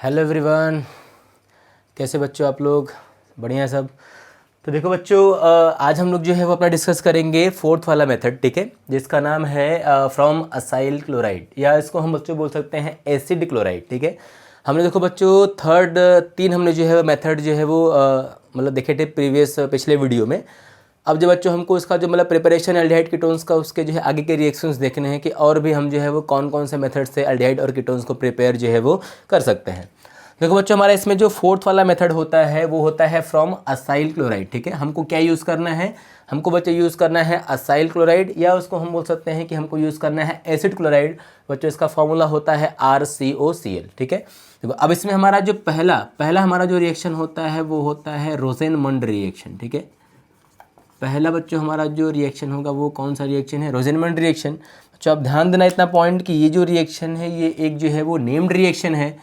Hello everyone, कैसे बच्चों आप लोग? बढ़िया सब। तो देखो बच्चों, आज हम लोग जो है वो अपना डिस्कस करेंगे फोर्थ वाला मेथड, ठीक है, जिसका नाम है फ्रॉम असाइल क्लोराइड, या इसको हम बच्चों बोल सकते हैं एसिड क्लोराइड। ठीक है, हमने देखो बच्चों थर्ड तीन हमने जो है मेथड जो है वो मतलब देखे थे प्रीवियस पिछले वीडियो में। अब जो बच्चों हमको इसका जो मतलब प्रिपरेशन एल्डिहाइड कीटोन्स का उसके जो है आगे के रिएक्शंस देखने हैं कि और भी हम जो है वो कौन कौन से मेथड से एल्डिहाइड और कीटोन्स को प्रिपेयर जो है वो कर सकते हैं। देखो बच्चों, हमारा इसमें जो फोर्थ वाला मेथड होता है वो होता है फ्रॉम असाइल क्लोराइड। ठीक है, हमको क्या यूज़ करना है? हमको बच्चों यूज़ करना है असाइल क्लोराइड, या उसको हम बोल सकते हैं कि हमको यूज़ करना है एसिड क्लोराइड। बच्चों इसका फॉर्मूला होता है RCOCl। ठीक है, देखो अब इसमें हमारा जो पहला हमारा जो रिएक्शन होता है वो होता है रोज़ेनमंड रिएक्शन। ठीक है, पहला बच्चों हमारा जो रिएक्शन होगा वो कौन सा रिएक्शन है? रोज़ेनमंड रिएक्शन। बच्चों आप ध्यान देना इतना पॉइंट कि ये जो रिएक्शन है ये एक जो है वो नेम्ड रिएक्शन है।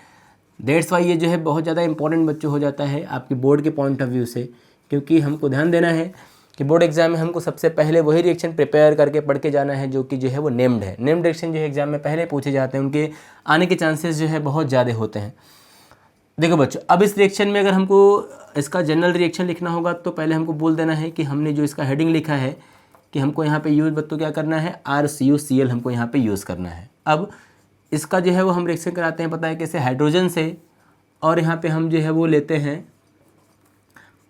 दैट्स वाई ये जो है बहुत ज़्यादा इंपॉर्टेंट बच्चों हो जाता है आपकी बोर्ड के पॉइंट ऑफ व्यू से, क्योंकि हमको ध्यान देना है कि बोर्ड एग्जाम में हमको सबसे पहले वही रिएक्शन प्रिपेयर करके पढ़ के जाना है जो कि जो है वो नेम्ड है। नेम्ड रिएक्शन जो है एग्जाम में पहले पूछे जाते हैं, उनके आने के चांसेस जो है बहुत ज़्यादा होते हैं। देखो बच्चों, अब इस रिएक्शन में अगर हमको इसका जनरल रिएक्शन लिखना होगा तो पहले हमको बोल देना है कि हमने जो इसका हेडिंग लिखा है कि हमको यहाँ पे यूज़ बच्चों क्या करना है, RCOCl हमको यहाँ पे यूज़ करना है। अब इसका जो है वो हम रिएक्शन कराते हैं, पता है कैसे, हाइड्रोजन से, और यहाँ पे हम जो है वो लेते हैं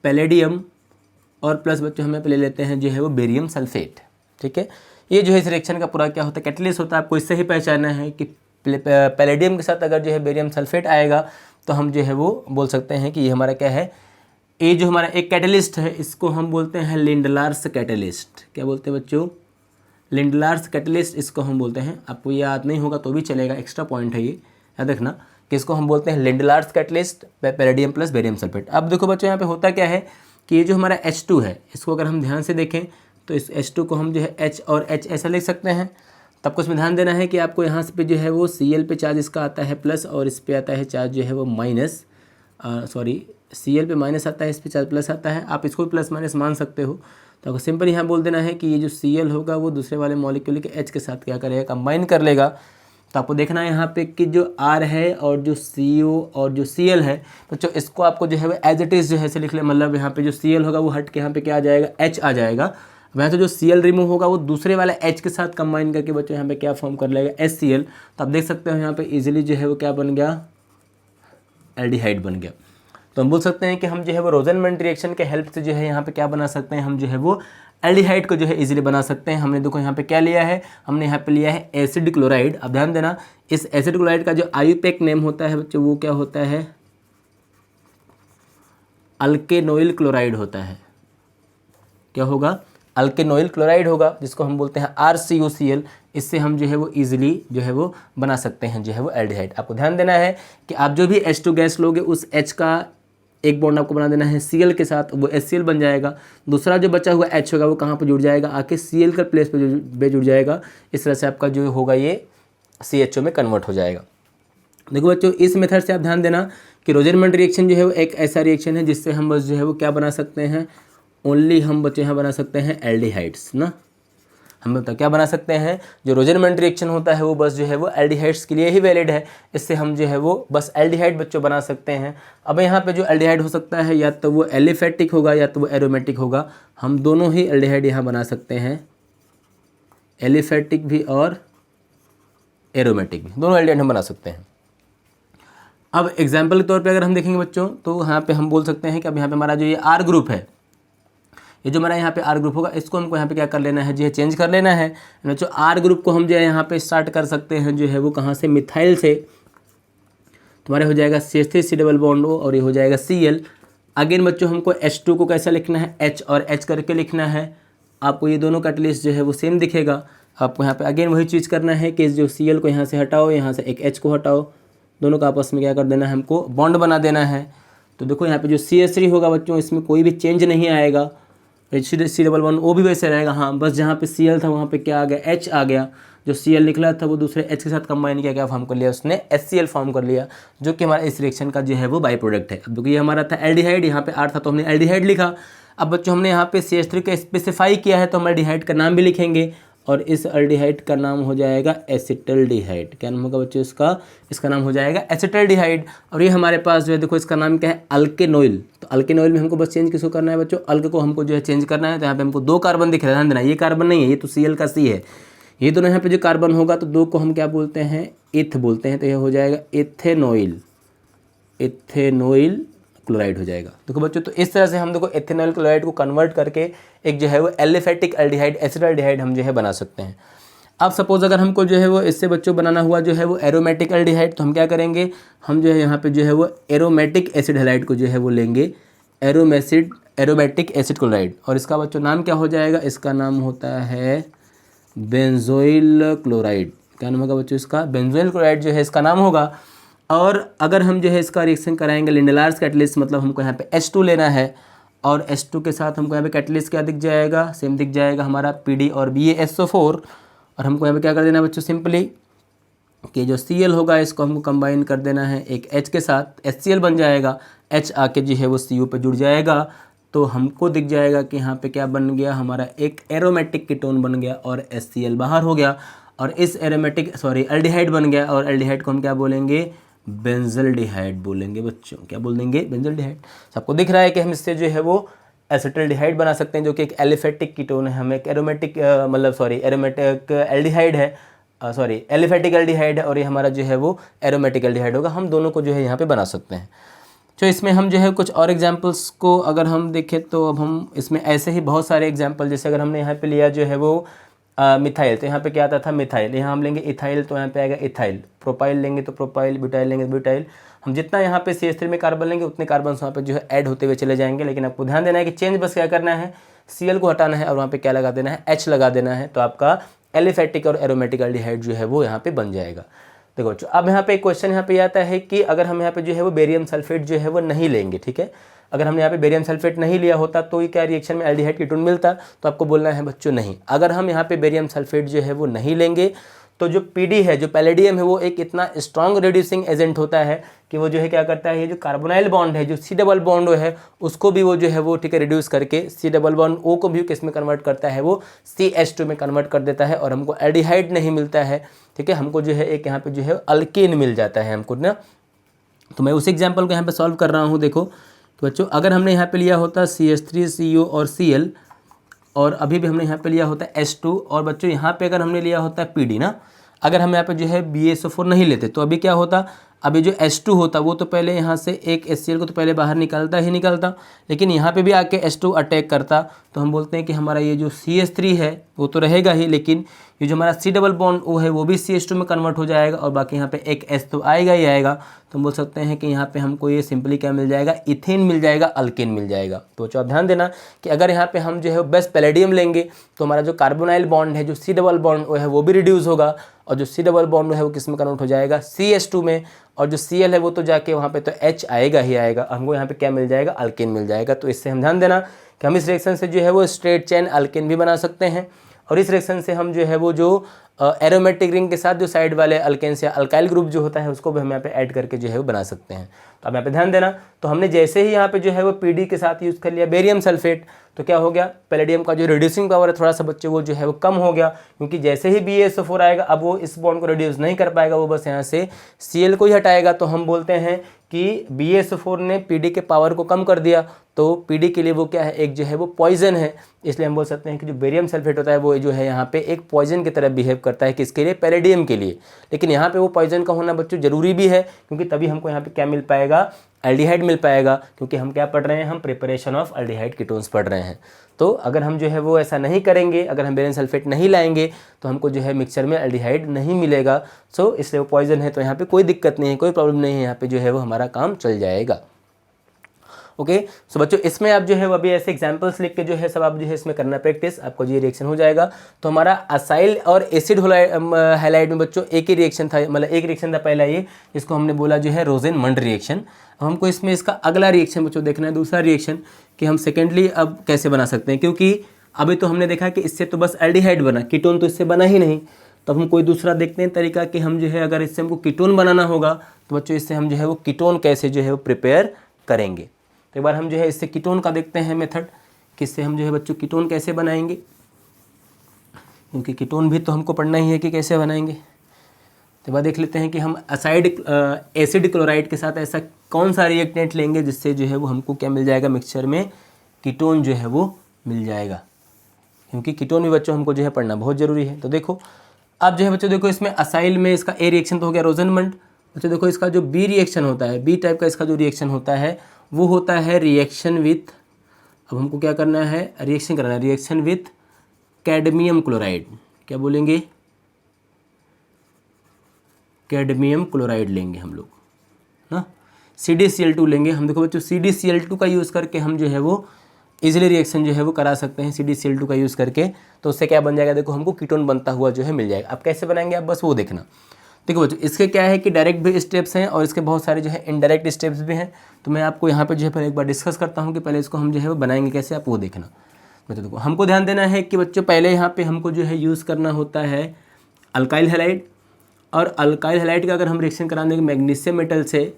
पैलेडियम, और प्लस बच्चों हमें ले लेते हैं जो है वो बेरियम सल्फेट। ठीक है, ये जो है इस रिएक्शन का पूरा क्या होता है, कैटलिस्ट होता है। आपको इससे ही पहचानना है कि पैलेडियम के साथ अगर जो है बेरियम सल्फेट आएगा तो हम जो है वो बोल सकते हैं कि ये हमारा क्या है, ये जो हमारा एक कैटलिस्ट है इसको हम बोलते हैं लिंडलार्स कैटलिस्ट। क्या बोलते हैं बच्चों? लिंडलार्स कैटलिस्ट इसको हम बोलते हैं। आपको ये याद नहीं होगा तो भी चलेगा, एक्स्ट्रा पॉइंट है ये, याद रखना कि इसको हम बोलते हैं Lindlar's catalyst, palladium plus barium sulphate. अब देखो बच्चों, यहाँ पे होता क्या है कि ये जो हमारा H2 है इसको अगर हम ध्यान से देखें तो इस H2 को हम जो है H और H ऐसा लिख सकते हैं। तब को इसमें ध्यान देना है कि आपको यहाँ पे जो है वो Cl पे चार्ज इसका आता है प्लस, और इस पे आता है चार्ज जो है वो माइनस, Cl पे माइनस आता है, इस पे चार्ज प्लस आता है। आप इसको प्लस माइनस मान सकते हो। तो आपको सिंपल यहाँ बोल देना है कि ये जो Cl होगा वो दूसरे वाले मॉलिक्यूल के H के साथ क्या करेगा, कंबाइन कर लेगा। तो आपको देखना है यहाँ पे कि जो R है और जो CO और जो Cl है बच्चों, इसको आपको जो है वो एज इट इज़ जो है ऐसे लिख ले। मतलब यहाँ पे जो Cl होगा वो हट के यहाँ पे क्या आ जाएगा, H आ जाएगा। वहाँ से जो Cl रिमूव होगा वो दूसरे वाला H के साथ कंबाइन करके बच्चों यहाँ पे क्या फॉर्म कर लेगा, HCl। तो आप देख सकते हो यहाँ पे इजीली जो है वो क्या बन गया, एल्डिहाइड बन गया। तो हम बोल सकते हैं कि हम जो है वो रोज़ेनमंड रिएक्शन के हेल्प से जो है यहाँ पे क्या बना सकते हैं, हम जो है वो एल्डिहाइड को जो है इजीली बना सकते हैं। हमने देखो यहाँ पे क्या लिया है, हमने यहाँ पे लिया है एसिड क्लोराइड। अब ध्यान देना, इस एसिड क्लोराइड का जो आयुपेक नेम होता है बच्चों वो क्या होता है, अल्केनोइल क्लोराइड होता है। क्या होगा, अल्केनोइल क्लोराइड होगा, जिसको हम बोलते हैं RCOCl। इससे हम जो है वो इजीली जो है वो बना सकते हैं जो है वो एल्डिहाइड। आपको ध्यान देना है कि आप जो भी H2 गैस लोगे उस H का एक बॉन्ड आपको बना देना है Cl के साथ, वो HCl बन जाएगा। दूसरा जो बचा हुआ H होगा वो कहाँ पर जुड़ जाएगा, आके Cl का प्लेस पे जुड़ जाएगा। इस तरह से आपका जो होगा ये CHO में कन्वर्ट हो जाएगा। देखो बच्चों, इस मेथड से आप ध्यान देना कि रोज़ेनमंड रिएक्शन जो है वो एक ऐसा रिएक्शन है जिससे हम बस जो है वो क्या बना सकते हैं, ओनली हम बच्चे यहाँ बना सकते हैं एल्डिहाइड्स ना। हम बता क्या बना सकते हैं, जो रोज़ेनमंड रिएक्शन होता है वो बस जो है वो एल्डिहाइड्स के लिए ही वैलिड है। इससे हम जो है वो बस एल्डिहाइड बच्चों बना सकते हैं। अब यहाँ पे जो एल्डिहाइड हो सकता है या तो वो एलिफेटिक होगा या तो वो एरोमेटिक होगा। हम दोनों ही एल्डिहाइड यहाँ बना सकते हैं, एलिफेटिक भी और एरोमेटिक भी, दोनों एल्डिहाइड हम बना सकते हैं। अब एग्जाम्पल के तौर पर अगर हम देखेंगे बच्चों तो यहाँ पर हम बोल सकते हैं कि अब यहाँ पर हमारा जो ये R ग्रुप है, ये जो हमारा यहाँ पे R ग्रुप होगा इसको हमको यहाँ पे क्या कर लेना है, जो है चेंज कर लेना है। बच्चों R ग्रुप को हम जो है यहाँ पे स्टार्ट कर सकते हैं जो है वो कहाँ से, मिथाइल से। तुम्हारे हो जाएगा CH3 डबल बॉन्ड O, और ये हो जाएगा Cl। अगेन बच्चों हमको H2 को कैसा लिखना है, H और H करके लिखना है। आपको ये दोनों कैटलिस्ट जो है वो सेम दिखेगा। आपको यहाँ पे अगेन वही चीज़ करना है कि जो Cl को यहाँ से हटाओ, यहाँ से एक H को हटाओ, दोनों का आपस में क्या कर देना है, हमको बॉन्ड बना देना है। तो देखो यहाँ पे जो CH3 होगा बच्चों इसमें कोई भी चेंज नहीं आएगा, C डबल बॉन्ड O भी वैसे रहेगा। हाँ, बस जहाँ पे Cl था वहाँ पे क्या आ गया, H आ गया। जो Cl निकला था वो दूसरे H के साथ कंबाइन किया, क्या फॉर्म कर लिया उसने, HCl फॉर्म कर लिया, जो कि हमारा इस रिएक्शन का जो है वो बाई प्रोडक्ट है। अब देखो ये हमारा था एल्डिहाइड, यहाँ पे R था तो हमने एल्डिहाइड लिखा। अब बच्चों हमने यहाँ पे CH3 का स्पेसिफाई किया है तो हम एल्डिहाइड का नाम भी लिखेंगे, और इस अल्डिहाइड का नाम हो जाएगा एसिटल्डिहाइड। क्या नाम होगा बच्चों इसका नाम हो जाएगा एसिटल्डिहाइड। और ये हमारे पास जो है देखो इसका नाम क्या है, अल्केनोइल। तो अल्केनोइल में हमको बस चेंज किसको करना है बच्चों, अल्क को हमको जो है चेंज करना है। तो यहाँ पे हमको 2 कार्बन दिख रहा है, ध्यान देना, ये कार्बन नहीं है, ये तो Cl का C है। ये दोनों यहाँ पे जो कार्बन होगा तो 2 को हम क्या बोलते हैं, इथ बोलते हैं। तो यह हो जाएगा इथेनॉइल, इथेनॉइल क्लोराइड हो जाएगा। देखो बच्चों, तो इस तरह से हम देखो इथेनॉइल क्लोराइड को कन्वर्ट करके एक जो है वो एलिफेटिक अल्डिहाइड, एसिटल्डिहाइड हम जो है बना सकते हैं। अब सपोज अगर हमको जो है वो इससे बच्चों बनाना हुआ जो है वो एरोमेटिक अल्डिहाइड, तो हम क्या करेंगे, हम जो है यहाँ पे जो है वो एरोमेटिक एसिड हैलाइड को जो है वो लेंगे, एरोमेटिक एसिड क्लोराइड। और इसका बच्चों नाम क्या हो जाएगा, इसका नाम होता है बेंजोइल क्लोराइड। क्या नाम होगा बच्चों इसका, बेंजोइल क्लोराइड जो है इसका नाम होगा। और अगर हम जो है इसका रिएक्शन कराएंगे लिंडलार्स कैटलिस्ट, मतलब हमको यहाँ पे H2 लेना है और H2 के साथ हमको यहाँ पे कैटलिस्ट क्या दिख जाएगा, सेम दिख जाएगा हमारा PD और BaSO4। और हमको यहाँ पे क्या कर देना है बच्चों, सिंपली कि जो Cl होगा इसको हमको कंबाइन कर देना है एक H के साथ, HCl बन जाएगा, H आके जो है वो CO पे जुड़ जाएगा। तो हमको दिख जाएगा कि यहाँ पे क्या बन गया, हमारा एक एरोमेटिक कीटोन बन गया और HCl बाहर हो गया। और इस अल्डिहाइड बन गया, और अल्डिहाइड को हम क्या बोलेंगे, बेंजल्डिहाइड बोलेंगे बच्चों। क्या बोल देंगे, बेंजल्डिहाइड। सबको दिख रहा है कि हम इससे जो है वो एसिटल्डिहाइड बना सकते हैं, जो कि एक एलिफेटिक कीटोन है। हम एक एरोमेटिक एरोमेटिक एल्डिहाइड है, एलिफेटिक एल्डिहाइड है, और ये हमारा जो है वो एरोमेटिक एल्डिहाइड होगा। हम दोनों को जो है यहाँ पे बना सकते हैं। तो इसमें हम जो है कुछ और एग्जांपल्स को अगर हम देखें तो अब हम इसमें ऐसे ही बहुत सारे एग्जांपल, जैसे अगर हमने यहाँ पे लिया जो है वो मिथाइल, तो यहाँ पे क्या आता था, मिथाइल। यहाँ हम लेंगे इथाइल, तो यहाँ पे आएगा इथाइल। प्रोपाइल लेंगे तो प्रोपाइल, ब्यूटाइल लेंगे तो ब्यूटाइल। हम जितना यहाँ पे CH3 में कार्बन लेंगे उतने कार्बन वहाँ पे जो है ऐड होते हुए चले जाएंगे। लेकिन आपको ध्यान देना है कि चेंज बस क्या करना है, Cl को हटाना है और वहाँ पे क्या लगा देना है, H लगा देना है। तो आपका एलिफेटिक और एरोमेटिक अल्डिहाइड जो है वो यहाँ पे बन जाएगा। देखो अब यहाँ पे एक क्वेश्चन यहाँ पे आता है कि अगर हम यहाँ पे जो है वो बेरियम सल्फेट जो है वो नहीं लेंगे, ठीक है, अगर हमने यहाँ पे बेरियम सल्फेट नहीं लिया होता तो ये क्या रिएक्शन में एल्डिहाइड कीटोन मिलता, तो आपको बोलना है बच्चों नहीं। अगर हम यहाँ पे बेरियम सल्फेट जो है वो नहीं लेंगे तो जो PD है, जो पैलेडियम है, वो एक इतना स्ट्रॉन्ग रिड्यूसिंग एजेंट होता है कि वो जो है क्या करता है, ये जो कार्बोनाइल बॉन्ड है, जो C डबल बॉन्ड है, उसको भी वो जो है वो ठीक है रिड्यूस करके C डबल बॉन्ड O को भी किस में कन्वर्ट करता है, वो CH2 में कन्वर्ट कर देता है। और हमको एल्डिहाइड नहीं मिलता है, ठीक है, हमको जो है एक यहाँ पे जो है अल्केन मिल जाता है हमको ना। तो मैं उस एग्जाम्पल को यहाँ पे सॉल्व कर रहा हूँ। देखो तो बच्चों, अगर हमने यहाँ पे लिया होता CH3 CO और Cl, और अभी भी हमने यहाँ पे लिया होता है H2, और बच्चों यहाँ पे अगर हमने लिया होता है PD ना, अगर हम यहाँ पे जो है BaSO4 नहीं लेते तो अभी क्या होता, अभी जो H2 होता वो तो पहले यहाँ से एक HCl को तो पहले बाहर निकालता ही निकालता, लेकिन यहाँ पे भी आके H2 अटैक करता। तो हम बोलते हैं कि हमारा ये जो CH3 है वो तो रहेगा ही, लेकिन ये जो हमारा C डबल बॉन्ड O है वो भी CH2 में कन्वर्ट हो जाएगा, और बाकी यहाँ पे एक H तो आएगा ही आएगा। तो हम बोल सकते हैं कि यहाँ पे हमको ये सिंपली क्या मिल जाएगा, इथेन मिल जाएगा, अल्केन मिल जाएगा। तो बच्चों आप ध्यान देना कि अगर यहाँ पे हम जो है बेस्ट पैलेडियम लेंगे तो हमारा जो कार्बोनाइल बॉन्ड है, जो C डबल बॉन्ड O है, वो भी रिड्यूस होगा, और जो C डबल बॉन्ड है वो किस में कन्वर्ट हो जाएगा, CH2 में, और जो Cl है वो तो जाके वहाँ पे तो H आएगा ही आएगा, हमको यहाँ पे क्या मिल जाएगा, अल्केन मिल जाएगा। तो इससे हम ध्यान देना कि हम इस रिएक्शन से जो है वो स्ट्रेट चेन अल्केन भी बना सकते हैं, और इस रिएक्शन से हम जो है वो जो एरोमेटिक रिंग के साथ जो साइड वाले अल्केन्स या अल्काइल ग्रुप जो होता है उसको भी हम यहाँ पे ऐड करके जो है वो बना सकते हैं। तो अब यहाँ पे ध्यान देना, तो हमने जैसे ही यहाँ पे जो है वो PD के साथ यूज़ कर लिया बेरियम सल्फेट, तो क्या हो गया, पैलेडियम का जो रिड्यूसिंग पावर है थोड़ा सा बच्चे वो जो है वो कम हो गया, क्योंकि जैसे ही BaSO4 आएगा अब वो इस बॉन्ड को रिड्यूस नहीं कर पाएगा, वो बस यहाँ से Cl को ही हटाएगा। तो हम बोलते हैं कि BaSO4 ने PD के पावर को कम कर दिया, तो PD के लिए वो क्या है, एक जो है वो पॉइजन है। इसलिए हम बोल सकते हैं कि जो बेरियम सल्फेट होता है वो जो है यहाँ पे एक पॉइजन की तरह बिहेव करता है, किसके लिए, पैलेडियम के लिए। लेकिन यहाँ पे वो पॉइजन का होना बच्चों जरूरी भी है, क्योंकि तभी हमको यहाँ पे क्या मिल पाएगा, एल्डिहाइड मिल पाएगा, क्योंकि हम क्या पढ़ रहे हैं, हम प्रिपरेशन ऑफ एल्डिहाइड कीटोन्स पढ़ रहे हैं। तो अगर हम जो है वो ऐसा नहीं करेंगे, अगर हम बेरियम सल्फेट नहीं लाएंगे तो हमको जो है मिक्सचर में एल्डिहाइड नहीं मिलेगा। सो इसलिए वो पॉइजन है, तो यहाँ पे कोई दिक्कत नहीं है, कोई प्रॉब्लम नहीं है, यहाँ पे जो है वो हमारा काम चल जाएगा। ओके, सो बच्चों इसमें आप जो है वो अभी ऐसे एग्जांपल्स लिख के जो है सब आप जो है इसमें करना प्रैक्टिस, आपको जो ये रिएक्शन हो जाएगा। तो हमारा असाइल और एसिड हैलाइड में बच्चों एक ही रिएक्शन था, मतलब एक रिएक्शन था पहला ये, जिसको हमने बोला जो है रोजेनमंड रिएक्शन। हमको इसमें इसका अगला रिएक्शन बच्चों देखना है, दूसरा रिएक्शन, कि हम सेकेंडली अब कैसे बना सकते हैं, क्योंकि अभी तो हमने देखा कि इससे तो बस एल्डिहाइड बना, कीटोन तो इससे बना ही नहीं। तो हम कोई दूसरा देखते हैं तरीका कि हम जो है अगर इससे हमको कीटोन बनाना होगा तो बच्चों इससे हम जो है वो कीटोन कैसे जो है वो प्रिपेयर करेंगे। तो एक बार हम जो है इससे कीटोन का देखते हैं मेथड, कि इससे हम जो है बच्चों कीटोन कैसे बनाएंगे। क्योंकि कीटोन भी तो हमको पढ़ना ही है कि कैसे बनाएंगे। तो बाद देख लेते हैं कि हम असाइड एसिड क्लोराइड के साथ ऐसा कौन सा रिएक्टेंट लेंगे जिससे जो है वो हमको क्या मिल जाएगा, मिक्सचर में कीटोन जो है वो मिल जाएगा, क्योंकि कीटोन भी बच्चों हमको जो है पढ़ना बहुत ज़रूरी है। तो देखो अब जो है बच्चों देखो इसमें असाइल में इसका ए रिएक्शन तो हो गया रोजनमंड। बच्चों देखो इसका जो बी रिएक्शन होता है, बी टाइप का इसका जो रिएक्शन होता है वो होता है रिएक्शन विथ, अब हमको क्या करना है, रिएक्शन करना है, रिएक्शन विथ कैडमियम क्लोराइड। क्या बोलेंगे, कैडमियम क्लोराइड लेंगे हम लोग ना, CdCl2 लेंगे हम। देखो बच्चों CdCl2 का यूज़ करके हम जो है वो इजीली रिएक्शन जो है वो करा सकते हैं CdCl2 का यूज़ करके। तो उससे क्या बन जाएगा, देखो हमको कीटोन बनता हुआ जो है मिल जाएगा। अब कैसे बनाएंगे आप बस वो देखना। देखो बच्चों इसके क्या है कि डायरेक्ट भी स्टेप्स हैं और इसके बहुत सारे जो है इनडायरेक्ट स्टेप्स भी हैं। तो मैं आपको यहाँ पे जो है पहले एक बार डिस्कस करता हूँ कि पहले इसको हम जो है वो बनाएंगे कैसे, आप वो देखना। बच्चों देखो हमको ध्यान देना है कि बच्चों पहले यहाँ पे हमको जो है यूज़ करना होता है अल्काइल हैलाइड, और अल्काइल हैलाइड का अगर हम रिएक्शन कराने के मैग्नीशियम मेटल से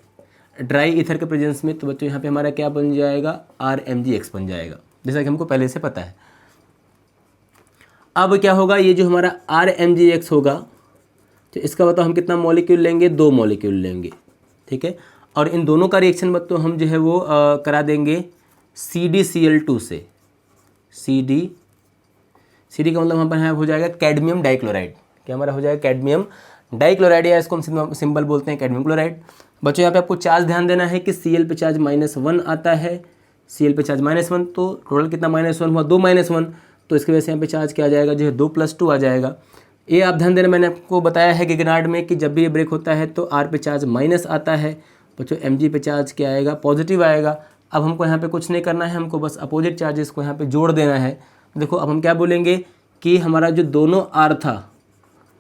ड्राई ईथर के प्रेजेंस में, तो बच्चों यहाँ पे हमारा क्या बन जाएगा, RMgX बन जाएगा, जैसा कि हमको पहले से पता है। अब क्या होगा, ये जो हमारा RMgX होगा तो इसका बताओ हम कितना मॉलिक्यूल लेंगे, 2 मॉलिक्यूल लेंगे, ठीक है। और इन दोनों का रिएक्शन बच्चों हम जो है वो करा देंगे CdCl2 से। CD का मतलब हमारे यहाँ हो जाएगा कैडमियम डाइक्लोराइड। क्या हमारा हो जाएगा, कैडमियम डाइक्लोराइड, या इसको हम सिंबल बोलते हैं कैडमियम क्लोराइड। बच्चों यहाँ पे आपको चार्ज ध्यान देना है कि Cl पे चार्ज -1 आता है, Cl पे चार्ज -1, तो टोटल कितना -1 हुआ, 2 -1, तो इसकी वजह से यहाँ पे चार्ज क्या आ जाएगा, जो है 2 + 2 आ जाएगा। ये आप ध्यान देना, मैंने आपको बताया है गिगनार्ड में कि जब भी ये ब्रेक होता है तो R पे चार्ज माइनस आता है, बच्चों Mg पे चार्ज क्या आएगा, पॉजिटिव आएगा। अब हमको यहाँ पे कुछ नहीं करना है, हमको बस अपोजिट चार्जेस को यहाँ पे जोड़ देना है। देखो अब हम क्या बोलेंगे कि हमारा जो दोनों R था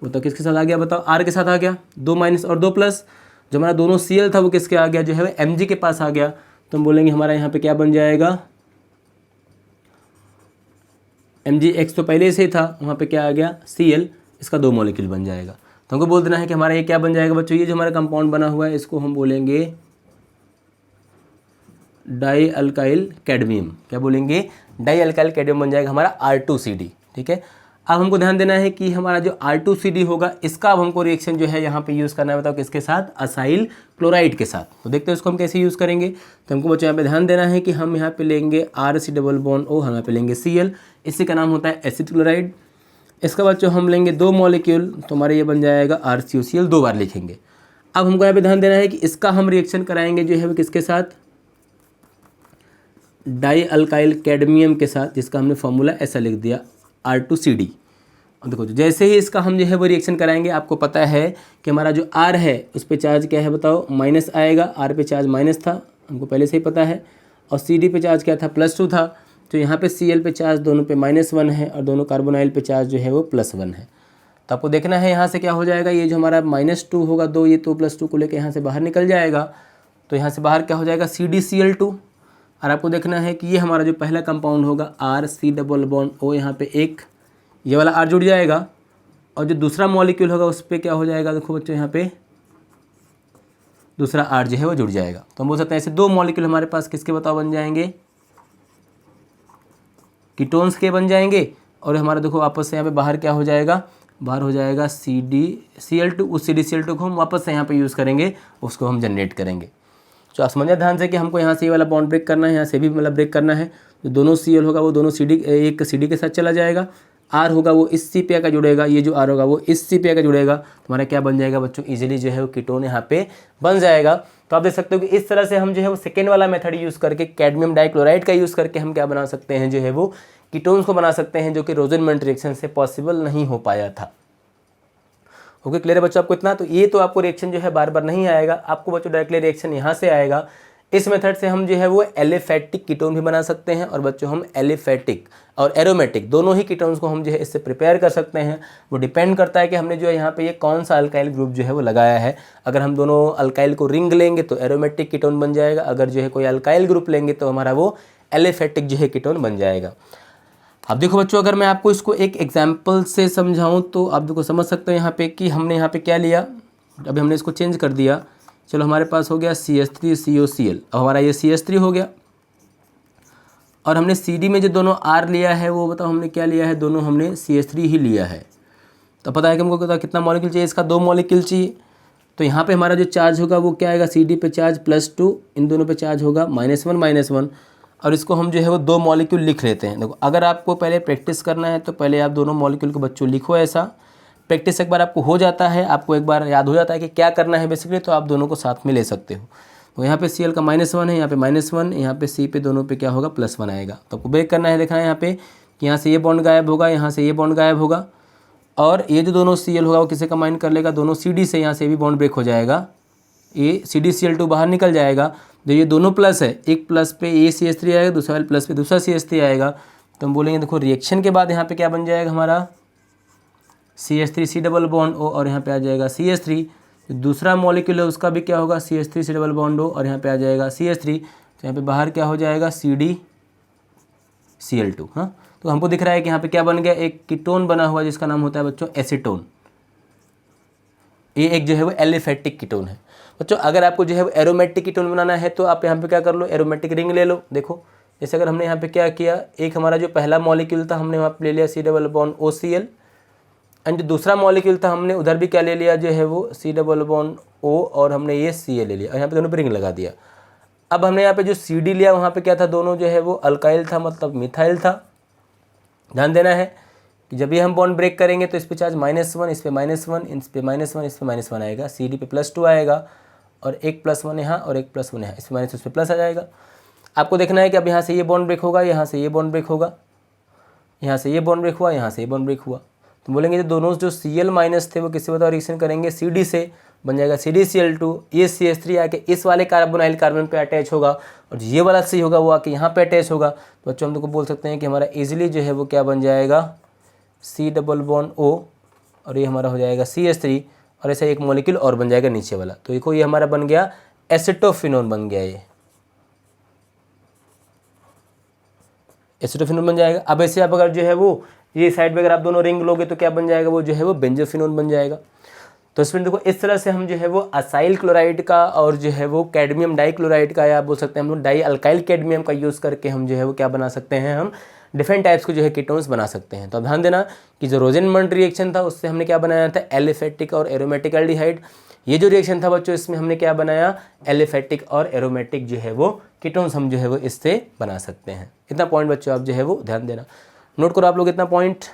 वो तो किसके साथ आ गया, बताओ, R के साथ आ गया, 2 - और 2+। जो हमारा दोनों Cl था वो किसके आ गया, जो है Mg के पास आ गया। तो हम बोलेंगे हमारा यहाँ पे क्या बन जाएगा, Mgx तो पहले से ही था, वहाँ पे क्या आ गया Cl, इसका 2 मॉलिक्यूल बन जाएगा। तो हमको बोल देना है कि हमारा ये क्या बन जाएगा बच्चों, ये जो हमारा कंपाउंड बना हुआ है इसको हम बोलेंगे डाई अल्काइल कैडमियम। क्या बोलेंगे, डाई अल्काइल कैडमियम बन जाएगा हमारा R2CD, ठीक है। अब हमको ध्यान देना है कि हमारा जो R2CD होगा इसका अब हमको रिएक्शन जो है यहाँ पे यूज़ करना है, बताओ किसके साथ, असाइल क्लोराइड के साथ। तो देखते हैं उसको हम कैसे यूज़ करेंगे। तो हमको बच्चों यहाँ पे ध्यान देना है कि हम यहाँ पे लेंगे RC डबल बॉन्ड O, हम यहाँ पे लेंगे Cl, इसी का नाम होता है एसिड क्लोराइड। इसका बच्चों हम लेंगे 2 मॉलिक्यूल, तो हमारा ये बन जाएगा RCOCl, 2 बार लिखेंगे। अब हमको यहाँ पे ध्यान देना है कि इसका हम रिएक्शन कराएंगे जो है वो किसके साथ, डाई अल्काइल कैडमियम के साथ, जिसका हमने फॉर्मूला ऐसा लिख दिया R2CD। और देखो जैसे ही इसका हम जो है वो रिएक्शन कराएंगे, आपको पता है कि हमारा जो R है उस पर चार्ज क्या है, बताओ, माइनस आएगा। R पे चार्ज माइनस था, हमको पहले से ही पता है, और CD पे चार्ज क्या था, +2 था। तो यहाँ पे Cl पे चार्ज दोनों पे -1 है और दोनों कार्बोनाइल पे चार्ज जो है वो +1 है। तो आपको देखना है यहाँ से क्या हो जाएगा, ये जो हमारा -2 होगा 2, ये तो +2 को लेकर यहाँ से बाहर निकल जाएगा। तो यहाँ से बाहर क्या हो जाएगा, CdCl2। और आपको देखना है कि ये हमारा जो पहला कंपाउंड होगा RC डबल बॉन्ड O, यहाँ पे एक ये वाला R जुड़ जाएगा, और जो दूसरा मॉलिक्यूल होगा उस पर क्या हो जाएगा, देखो बच्चों यहाँ पे दूसरा R जो है वो जुड़ जाएगा। तो हम बोल सकते हैं ऐसे 2 मॉलिक्यूल हमारे पास किसके बताओ बन जाएंगे, कीटोन्स के बन जाएंगे। और हमारा देखो वापस से यहाँ पे बाहर क्या हो जाएगा, बाहर हो जाएगा CdCl2। उस CdCl2 को हम वापस से यहाँ पे यूज़ करेंगे, उसको हम जनरेट करेंगे। तो आप समझिए ध्यान से कि हमको यहाँ से ये वाला बॉन्ड ब्रेक करना है, यहाँ से भी मतलब ब्रेक करना है। जो दोनों Cl होगा वो दोनों एक CD के साथ चला जाएगा, R होगा वो इस C पे का जुड़ेगा, ये जो R होगा वो इस C पे का जुड़ेगा। हमारा क्या बन जाएगा बच्चों, इजीली जो है वो कीटोन यहाँ पे बन जाएगा। तो आप देख सकते हो कि इस तरह से हम जो है वो सेकेंड वाला मेथड यूज़ करके, कैडमियम डाइक्लोराइड का यूज़ करके हम क्या बना सकते हैं, जो है वो कीटोन्स को बना सकते हैं, जो कि रोजनमंड रिएक्शन से पॉसिबल नहीं हो पाया था। ओके, क्लियर है बच्चों आपको इतना। तो ये तो आपको रिएक्शन जो है बार बार नहीं आएगा, आपको बच्चों डायरेक्टली रिएक्शन यहाँ से आएगा। इस मेथड से हम जो है वो एलिफेटिक कीटोन भी बना सकते हैं, और बच्चों हम एलिफेटिक और एरोमेटिक दोनों ही कीटोन्स को हम जो है इससे प्रिपेयर कर सकते हैं। वो डिपेंड करता है कि हमने जो है यहाँ पे ये कौन सा अल्काइल ग्रुप जो है वो लगाया है। अगर हम दोनों अल्काइल को रिंग लेंगे तो एरोमेटिक कीटोन बन जाएगा, अगर जो है कोई अल्काइल ग्रुप लेंगे तो हमारा वो एलिफेटिक जो है कीटोन बन जाएगा। अब देखो बच्चों, अगर मैं आपको इसको एक एग्जाम्पल से समझाऊँ तो आप देखो समझ सकते हो यहाँ पे कि हमने यहाँ पे क्या लिया। अभी हमने इसको चेंज कर दिया, चलो हमारे पास हो गया CH3COCl। अब हमारा ये CH3 हो गया, और हमने CD में जो दोनों R लिया है वो बताओ हमने क्या लिया है, दोनों हमने CH3 ही लिया है। तो पता है कि हमको कितना मॉलिक्यूल चाहिए, इसका 2 मॉलिक्यूल चाहिए। तो यहाँ पे हमारा जो चार्ज होगा वो क्या आएगा, CD पे चार्ज +2, इन दोनों पे चार्ज होगा -1 और इसको हम जो है वो 2 मॉलिक्यूल लिख लेते हैं। देखो अगर आपको पहले प्रैक्टिस करना है तो पहले आप दोनों मॉलिक्यूल को बच्चों लिखो ऐसा। प्रैक्टिस एक बार आपको हो जाता है, आपको एक बार याद हो जाता है कि क्या करना है बेसिकली, तो आप दोनों को साथ में ले सकते हो। तो यहाँ पे Cl का -1 है, यहाँ पे -1, यहाँ पे C पे दोनों पे क्या होगा, +1 आएगा। तो आपको ब्रेक करना है, देखना है यहाँ पे कि यहाँ से ये बॉन्ड गायब होगा, यहाँ से ये बॉन्ड गायब होगा और ये जो दोनों Cl होगा वो किसे कंबाइन कर लेगा, दोनों CD से, यहाँ से भी बॉन्ड ब्रेक हो जाएगा, ये CdCl2 बाहर निकल जाएगा। जो ये दोनों प्लस है, एक प्लस पे ये CH3 आएगा, दूसरा वाले प्लस पे दूसरा CH3 आएगा। तो हम बोलेंगे देखो रिएक्शन के बाद यहाँ पे क्या बन जाएगा हमारा, CH3 C double bond O और यहाँ पे आ जाएगा CH3। दूसरा मॉलिक्यूल है उसका भी क्या होगा, CH3 C double bond O और यहाँ पे आ जाएगा CH3। तो यहाँ पे बाहर क्या हो जाएगा, CdCl2। हाँ, तो हमको दिख रहा है कि यहाँ पे क्या बन गया, एक कीटोन बना हुआ जिसका नाम होता है बच्चों एसीटोन। ये एक जो है वो एलिफेटिक कीटोन है। बच्चों अगर आपको जो है वो एरोमेटिक कीटोन बनाना है तो आप यहाँ पे क्या कर लो, एरोमेटिक रिंग ले लो। देखो जैसे अगर हमने यहाँ पे क्या किया, एक हमारा जो पहला मॉलिक्यूल था हमने वहाँ पे ले लिया C double bond OCl and जो दूसरा मॉलिक्यूल था हमने उधर भी क्या ले लिया जो है वो C डबल बॉन्ड O और हमने ये Cl ले लिया और यहाँ पे दोनों पे रिंग लगा दिया। अब हमने यहाँ पे जो CD लिया वहाँ पे क्या था, दोनों जो है वो अल्काइल था, मतलब मिथाइल था। ध्यान देना है कि जब भी हम बॉन्ड ब्रेक करेंगे तो इस पे चार्ज -1, इस पे -1, इस पे -1, इस पे -1 आएगा, CD पे +2 आएगा और एक +1 यहाँ और एक +1 यहाँ, इस पे माइनस उस पे प्लस आ जाएगा। आपको देखना है कि अब यहाँ से ये बॉन्ड ब्रेक होगा, यहाँ से ये बॉन्ड ब्रेक होगा, यहाँ से ये बॉन्ड ब्रेक हुआ, यहाँ से ये बॉन्ड ब्रेक हुआ। तो बोलेंगे जो दोनों जो Cl- थे वो किससे बताओ रिएक्शन करेंगे, CD से, बन जाएगा CdCl2। ये CH3 आके इस वाले कार्बोनाइल कार्बन पे अटैच होगा और ये वाला C होगा वो आके यहाँ पे अटैच होगा। तो बच्चों हम लोग को बोल सकते हैं कि हमारा इजीली जो है वो क्या बन जाएगा, C डबल बॉन्ड O और ये हमारा हो जाएगा CH3 और ऐसा एक मॉलिक्यूल और बन जाएगा नीचे वाला। तो देखो ये हमारा बन गया एसिटोफिनोन, बन गया ये एसिटोफिनोन बन जाएगा। अब ऐसे आप अगर जो है वो ये साइड पे अगर आप दोनों रिंग लोगे तो क्या बन जाएगा, वो जो है वो बेंजोफिनोन बन जाएगा। तो इसमें देखो इस तरह से हम जो है वो असाइल क्लोराइड का और जो है वो कैडमियम डाइक्लोराइड का, या बोल सकते हैं हम लोग डाई अल्काइल कैडमियम का यूज़ करके हम जो है वो क्या बना सकते हैं, हम डिफरेंट टाइप्स को जो है कीटोन्स बना सकते हैं। तो अब ध्यान देना कि जो रोजेनमंड रिएक्शन था उससे हमने क्या बनाया था, एलिफेटिक और एरोमेटिक एल्डिहाइड। ये जो रिएक्शन था बच्चों इसमें हमने क्या बनाया, एलिफेटिक और एरोमेटिक जो है वो कीटोन्स हम जो है वो इससे बना सकते हैं। इतना पॉइंट बच्चों आप जो है वो ध्यान देना, नोट करो आप लोग इतना पॉइंट।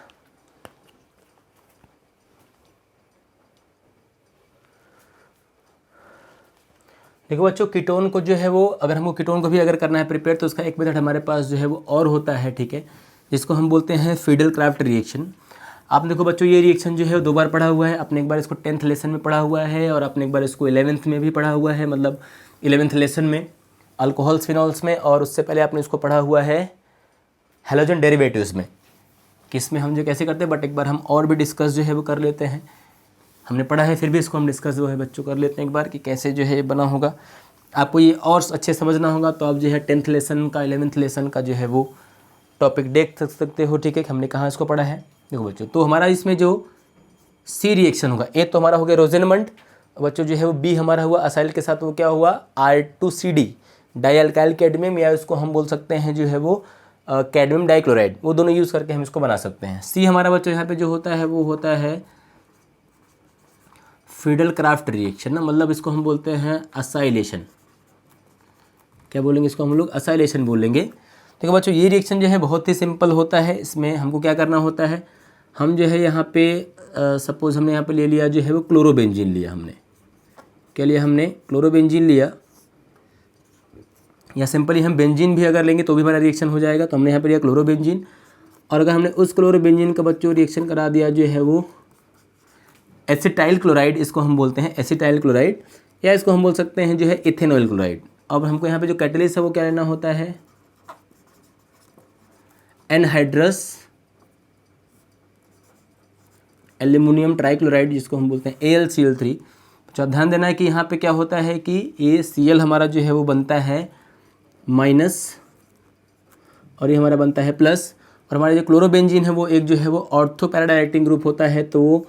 देखो बच्चों कीटोन को जो है वो, अगर हमको कीटोन को भी अगर करना है प्रिपेयर तो उसका एक मेथड हमारे पास जो है वो और होता है, ठीक है, जिसको हम बोलते हैं फिडेल क्राफ्ट रिएक्शन। आप देखो बच्चों ये रिएक्शन जो है वो 2 बार पढ़ा हुआ है, आपने एक बार इसको 10th लेसन में पढ़ा हुआ है और आपने एक बार इसको 11th में भी पढ़ा हुआ है, मतलब 11th लेसन में अल्कोहल्स फिनॉल्स में, और उससे पहले आपने इसको पढ़ा हुआ है हैलोजन डेरिवेटिव्स में, कि इसमें हम जो कैसे करते हैं, बट एक बार हम और भी डिस्कस जो है वो कर लेते हैं। हमने पढ़ा है फिर भी इसको हम डिस्कस जो है बच्चों कर लेते हैं एक बार कि कैसे जो है बना होगा। आपको ये और अच्छे समझना होगा तो आप जो है 10th लेसन का 11th लेसन का जो है वो टॉपिक देख सकते हो, ठीक है, कि हमने कहाँ इसको पढ़ा है। देखो बच्चों तो हमारा इसमें जो C रिएक्शन होगा, ए तो हमारा हो गया रोजेनमंड, बच्चों जो है वो बी हमारा हुआ असाइल के साथ वो क्या हुआ, R2CD डाई अल्काइल कैडमियम, या इसको हम बोल सकते हैं जो है वो कैडमियम डाइक्लोराइड, वो दोनों यूज़ करके हम इसको बना सकते हैं। C हमारा बच्चों यहाँ पे जो होता है वो होता है फिडेल क्राफ्ट रिएक्शन ना, मतलब इसको हम बोलते हैं असाइलेशन। क्या बोलेंगे इसको हम लोग, असाइलेशन बोलेंगे। देखो बच्चों ये रिएक्शन जो है बहुत ही सिंपल होता है। इसमें हमको क्या करना होता है, हम जो है यहाँ पे सपोज हमने यहाँ पे ले लिया जो है वो क्लोरोबेंजीन लिया, हमने क्या लिया, हमने क्लोरोबेंजीन लिया, या सिंपली हम बेंजीन भी अगर लेंगे तो भी हमारा रिएक्शन हो जाएगा। तो हमने यहाँ पे लिया क्लोरोबेंजीन, और अगर हमने उस क्लोरोबेंजीन का बच्चों रिएक्शन करा दिया जो है वो एसिटाइल क्लोराइड, इसको हम बोलते हैं एसिटाइल क्लोराइड, या इसको हम बोल सकते हैं जो है इथेनॉल क्लोराइड। अब हमको यहाँ पे जो कैटलिस्ट है वो क्या लेना होता है, एनहाइड्रस एल्यूमिनियम ट्राइक्लोराइड, जिसको हम बोलते हैं AlCl3। तो ध्यान देना है कि यहाँ पे क्या होता है कि ये Cl हमारा जो है वो बनता है माइनस और ये हमारा बनता है प्लस, और हमारा जो क्लोरोबेंजीन है वो एक जो है वो ऑर्थो पैरा डायरेक्टिंग ग्रुप होता है। तो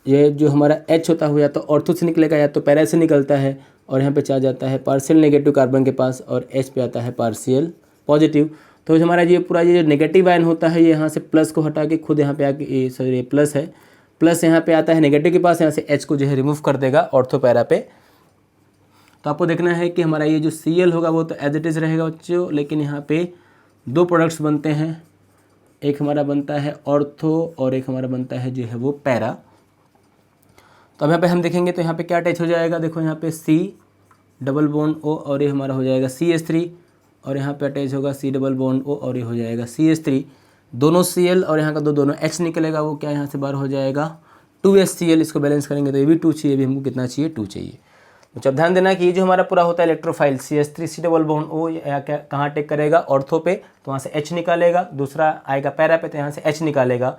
ये जो हमारा H होता हुआ या तो ऑर्थो से निकलेगा या तो पैरा से निकलता है, और यहाँ पे चार्ज आता है पार्शियल नेगेटिव कार्बन के पास और H पे आता है पार्शियल पॉजिटिव। तो हमारा ये पूरा ये जो नेगेटिव आयन होता है ये यहाँ से प्लस को हटा के खुद यहाँ पे आके ये सॉरी प्लस है, प्लस यहाँ पे आता है नेगेटिव के पास, यहाँ से H को जो है रिमूव कर देगा ऑर्थो पैरा पे। तो आपको देखना है कि हमारा ये जो Cl होगा वो तो एज इट इज़ रहेगा बच्चों, लेकिन यहाँ पे 2 प्रोडक्ट्स बनते हैं, एक हमारा बनता है ऑर्थो और एक हमारा बनता है जो है वो पैरा। तो अब यहाँ पे हम देखेंगे तो यहाँ पे क्या अटैच हो जाएगा, देखो यहाँ पे C डबल बॉन्ड O और ये हमारा हो जाएगा CH3, और यहाँ पे अटैच होगा C डबल बॉन्ड O और ये हो जाएगा CH3, दोनों Cl और यहाँ का दोनों H निकलेगा, वो क्या यहाँ से बाहर हो जाएगा 2HCl। इसको बैलेंस करेंगे तो ये भी 2 चाहिए, भी हमको कितना चाहिए 2 चाहिए। तो जब ध्यान देना कि ये जो हमारा पूरा होता है electrophile CH3 C double bond O या क्या कहाँ अटैक करेगा ऑर्थो पे, तो वहाँ से H निकालेगा, दूसरा आएगा पैरा पे तो यहाँ से H निकालेगा,